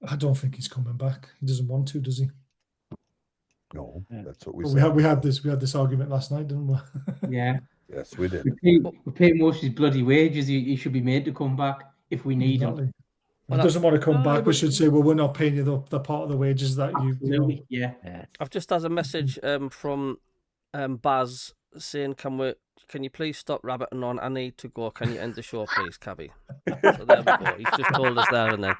[SPEAKER 6] I don't think he's coming back. He doesn't want to, does he?
[SPEAKER 1] No, that's what we
[SPEAKER 6] But
[SPEAKER 1] said.
[SPEAKER 6] we had this argument last night, didn't we?
[SPEAKER 5] Yeah.
[SPEAKER 1] Yes, we did.
[SPEAKER 5] We pay most of his bloody wages. He should be made to come back if we need him.
[SPEAKER 6] If he doesn't want to come back, we should say, well, we're not paying you the part of the wages that you know.
[SPEAKER 5] Yeah.
[SPEAKER 4] I've just had a message from Baz saying, can you please stop rabbiting on? I need to go. Can you end the show, please, Cabby? So there we go. He's just told us there and then.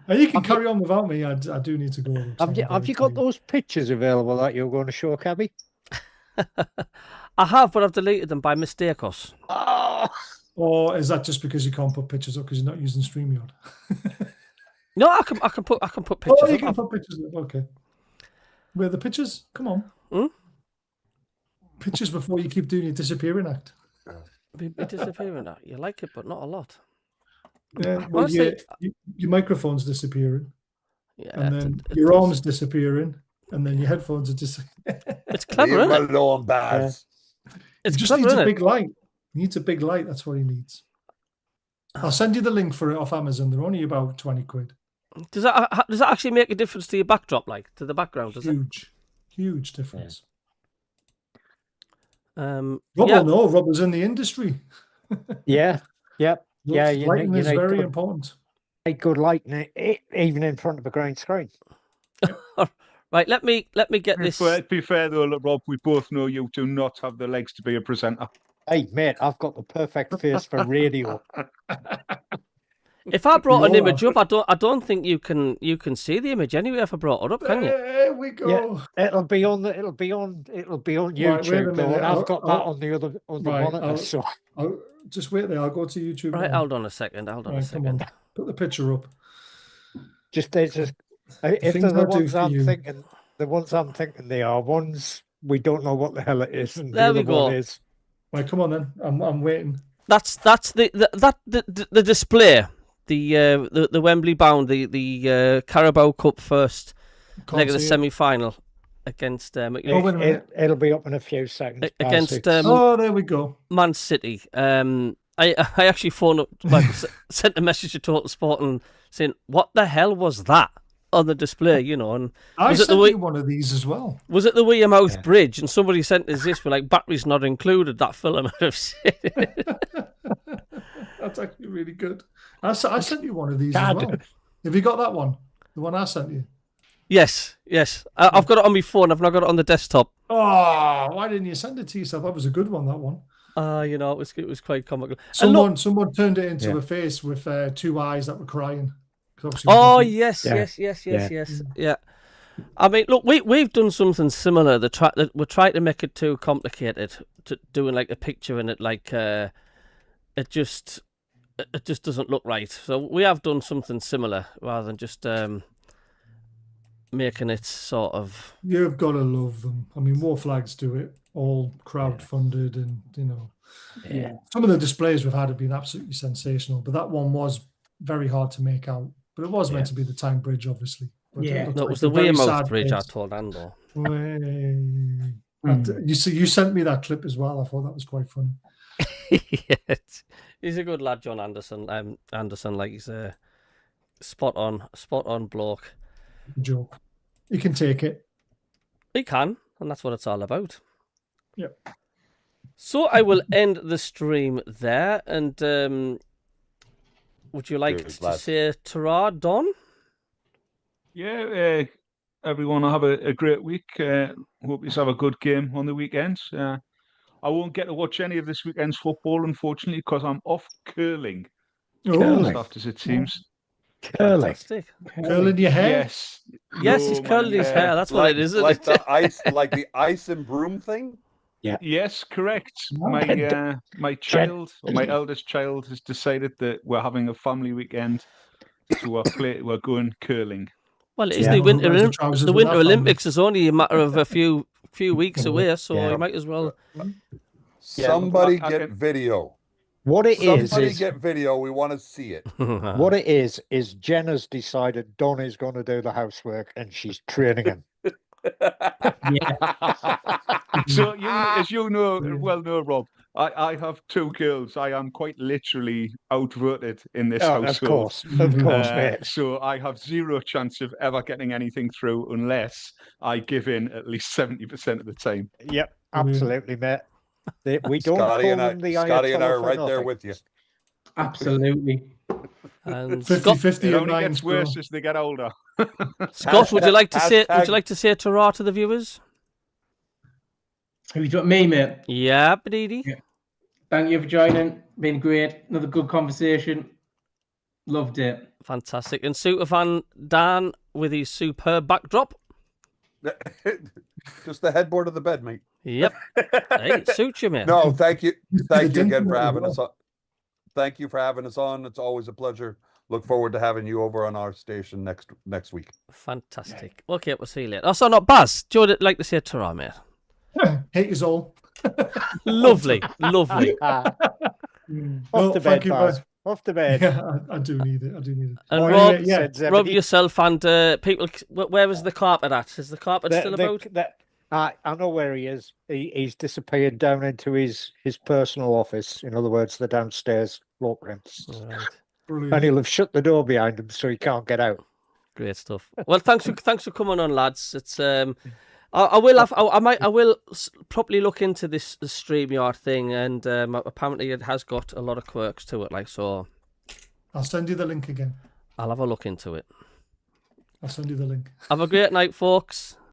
[SPEAKER 6] You can carry on without me. I do need to go.
[SPEAKER 2] Have you got those pictures available that you're going to show, Cabby?
[SPEAKER 4] I have, but I've deleted them by mistake.
[SPEAKER 6] Or is that just because you can't put pictures up because you're not using StreamYard?
[SPEAKER 4] No, I can put pictures.
[SPEAKER 6] Oh, you can put pictures up. Okay. Where are the pictures? Come on. Pictures before you keep doing your disappearing act.
[SPEAKER 4] Be disappearing act. You like it, but not a lot.
[SPEAKER 6] Yeah, well,
[SPEAKER 4] Honestly,
[SPEAKER 6] your microphone's disappearing.
[SPEAKER 4] Yeah,
[SPEAKER 6] and then your arm's disappearing, and then your headphones are disappearing.
[SPEAKER 4] It's clever, isn't it?
[SPEAKER 1] Alone, Baz.
[SPEAKER 4] It's
[SPEAKER 6] he just
[SPEAKER 4] clever,
[SPEAKER 6] needs a
[SPEAKER 4] isn't
[SPEAKER 6] big light. He needs a big light. That's what he needs. I'll send you the link for it off Amazon. They're only about 20 quid.
[SPEAKER 4] Does that actually make a difference to your backdrop, like to the background? Does
[SPEAKER 6] Huge difference.
[SPEAKER 2] Yeah.
[SPEAKER 6] Rob was in the industry.
[SPEAKER 2] Yeah. Yep. Yeah.
[SPEAKER 6] Lighting is very important.
[SPEAKER 2] Good lighting, even in front of a green screen.
[SPEAKER 4] Right, let me get this.
[SPEAKER 3] To be fair though, Rob, we both know you do not have the legs to be a presenter.
[SPEAKER 2] Hey, mate, I've got the perfect face for radio.
[SPEAKER 4] If I brought an image up, I don't think you can see the image anyway. If I brought it up, can you?
[SPEAKER 6] There we go.
[SPEAKER 2] Yeah, it'll be on YouTube. Right, I've got that on the other monitor. So
[SPEAKER 6] I'll just wait there. I'll go to YouTube.
[SPEAKER 4] Right,
[SPEAKER 6] now.
[SPEAKER 4] hold on a second.
[SPEAKER 6] Come on. Put the picture up.
[SPEAKER 2] Just if
[SPEAKER 6] Things
[SPEAKER 2] they're the
[SPEAKER 6] I do
[SPEAKER 2] ones
[SPEAKER 6] for
[SPEAKER 2] I'm
[SPEAKER 6] you.
[SPEAKER 2] thinking, they are ones we don't know what the hell it is, and
[SPEAKER 4] There
[SPEAKER 2] the
[SPEAKER 4] we
[SPEAKER 2] other one
[SPEAKER 4] go.
[SPEAKER 2] is.
[SPEAKER 6] Right, come on then. I'm waiting.
[SPEAKER 4] That's the display. The Wembley bound, the Carabao Cup first leg of the
[SPEAKER 6] See it.
[SPEAKER 4] semi-final against
[SPEAKER 6] Oh, wait a minute.
[SPEAKER 2] It'll be up in a few seconds.
[SPEAKER 4] against
[SPEAKER 6] Oh, there we go.
[SPEAKER 4] Man City. I actually phoned up, sent a message to Total Sport and saying, "What the hell was that on the display?" You know, and
[SPEAKER 6] I
[SPEAKER 4] was it
[SPEAKER 6] sent
[SPEAKER 4] the
[SPEAKER 6] you one of these as well.
[SPEAKER 4] was it the Weymouth Bridge? And somebody sent us this with like batteries not included. That film I've seen.
[SPEAKER 6] That's actually really good. I sent you one of these as well. Have you got that one? The one I sent you?
[SPEAKER 4] Yes. I've got it on my phone. I've not got it on the desktop.
[SPEAKER 6] Oh, why didn't you send it to yourself? That was a good one, that one.
[SPEAKER 4] You know, it was quite comical.
[SPEAKER 6] Someone turned it into a face with 2 eyes that were crying.
[SPEAKER 4] Oh, yes. Yeah. I mean, look, we've done something similar. We're trying to make it too complicated, to doing like a picture in it, like it just doesn't look right. So we have done something similar rather than just making it sort of.
[SPEAKER 6] You've got to love them. I mean, War Flags do it all crowd-funded, and some of the displays we've had have been absolutely sensational. But that one was very hard to make out. But it was meant to be the Tyne Bridge, obviously. But
[SPEAKER 2] Yeah,
[SPEAKER 4] it was the Weymouth Bridge. I told Andor.
[SPEAKER 6] You sent me that clip as well. I thought that was quite funny.
[SPEAKER 4] Yes. He's a good lad, John Anderson. Anderson, like he's a spot on bloke.
[SPEAKER 6] Joke. He can take it.
[SPEAKER 4] He can, and that's what it's all about.
[SPEAKER 6] Yep.
[SPEAKER 4] So I will end the stream there, and would you like to say ta-ra, Don?
[SPEAKER 3] Yeah, everyone will have a great week. Hope you have a good game on the weekends. I won't get to watch any of this weekend's football, unfortunately, because I'm off curling.
[SPEAKER 6] Curling.
[SPEAKER 3] As it seems.
[SPEAKER 2] Curling.
[SPEAKER 6] Curling your hair?
[SPEAKER 4] Yes, he's curling his hair. That's what it is, isn't
[SPEAKER 1] like
[SPEAKER 4] it?
[SPEAKER 1] the ice, like the ice and broom thing.
[SPEAKER 3] Yeah. Yes, correct. My child, or my eldest child, has decided that we're having a family weekend, so we're going curling.
[SPEAKER 4] Well, it is the Winter Olympics is only a matter of a few weeks away, so you might as well.
[SPEAKER 1] Somebody get video.
[SPEAKER 2] What it is
[SPEAKER 1] get video. We want to see it.
[SPEAKER 2] What it is Jen has decided Don is going to do the housework, and she's training him.
[SPEAKER 3] So, as you know, Rob, I have 2 girls. I am quite literally outvoted in this household.
[SPEAKER 2] Of course, mate.
[SPEAKER 3] So I have 0 chance of ever getting anything through unless I give in at least 70% of the time.
[SPEAKER 2] Yep, absolutely, mate. We don't
[SPEAKER 1] Scotty
[SPEAKER 2] call
[SPEAKER 1] and
[SPEAKER 2] them the
[SPEAKER 1] Scotty and I are
[SPEAKER 2] Ayatollah for
[SPEAKER 1] right there
[SPEAKER 2] nothing.
[SPEAKER 1] with you.
[SPEAKER 5] Absolutely.
[SPEAKER 4] And
[SPEAKER 6] 50-50.
[SPEAKER 3] It only gets worse as they get older.
[SPEAKER 4] Scott, would you like to say ta-ra to the viewers?
[SPEAKER 5] Have you got me, mate?
[SPEAKER 4] Yeah, Badidi.
[SPEAKER 5] Yeah. Thank you for joining. Been great. Another good conversation. Loved it.
[SPEAKER 4] Fantastic. And Superfan Dan with his superb backdrop.
[SPEAKER 1] Just the headboard of the bed, mate.
[SPEAKER 4] Yep. Hey, it suits you, mate.
[SPEAKER 1] No, thank you. Thank you again for having us on. Thank you for having us on. It's always a pleasure. Look forward to having you over on our station next week.
[SPEAKER 4] Fantastic. Okay, we'll see you later. Also, not Baz. Do you like to say ta-ra, mate?
[SPEAKER 6] Hate is all.
[SPEAKER 4] Lovely.
[SPEAKER 6] Well,
[SPEAKER 2] Off to bed, Baz. Off to bed.
[SPEAKER 6] Yeah, I do need it.
[SPEAKER 4] And Rob, yourself and people. Where is the carpet at? Is the carpet still about?
[SPEAKER 2] I know where he is. He's disappeared down into his personal office. In other words, the downstairs cloakroom.
[SPEAKER 4] Right.
[SPEAKER 6] Brilliant.
[SPEAKER 2] And he'll have shut the door behind him, so he can't get out.
[SPEAKER 4] Great stuff. Well, thanks for coming on, lads. It's I will properly look into this StreamYard thing, and apparently it has got a lot of quirks to it. Like so,
[SPEAKER 6] I'll send you the link again.
[SPEAKER 4] I'll have a look into it.
[SPEAKER 6] I'll send you the link.
[SPEAKER 4] Have a great night, folks.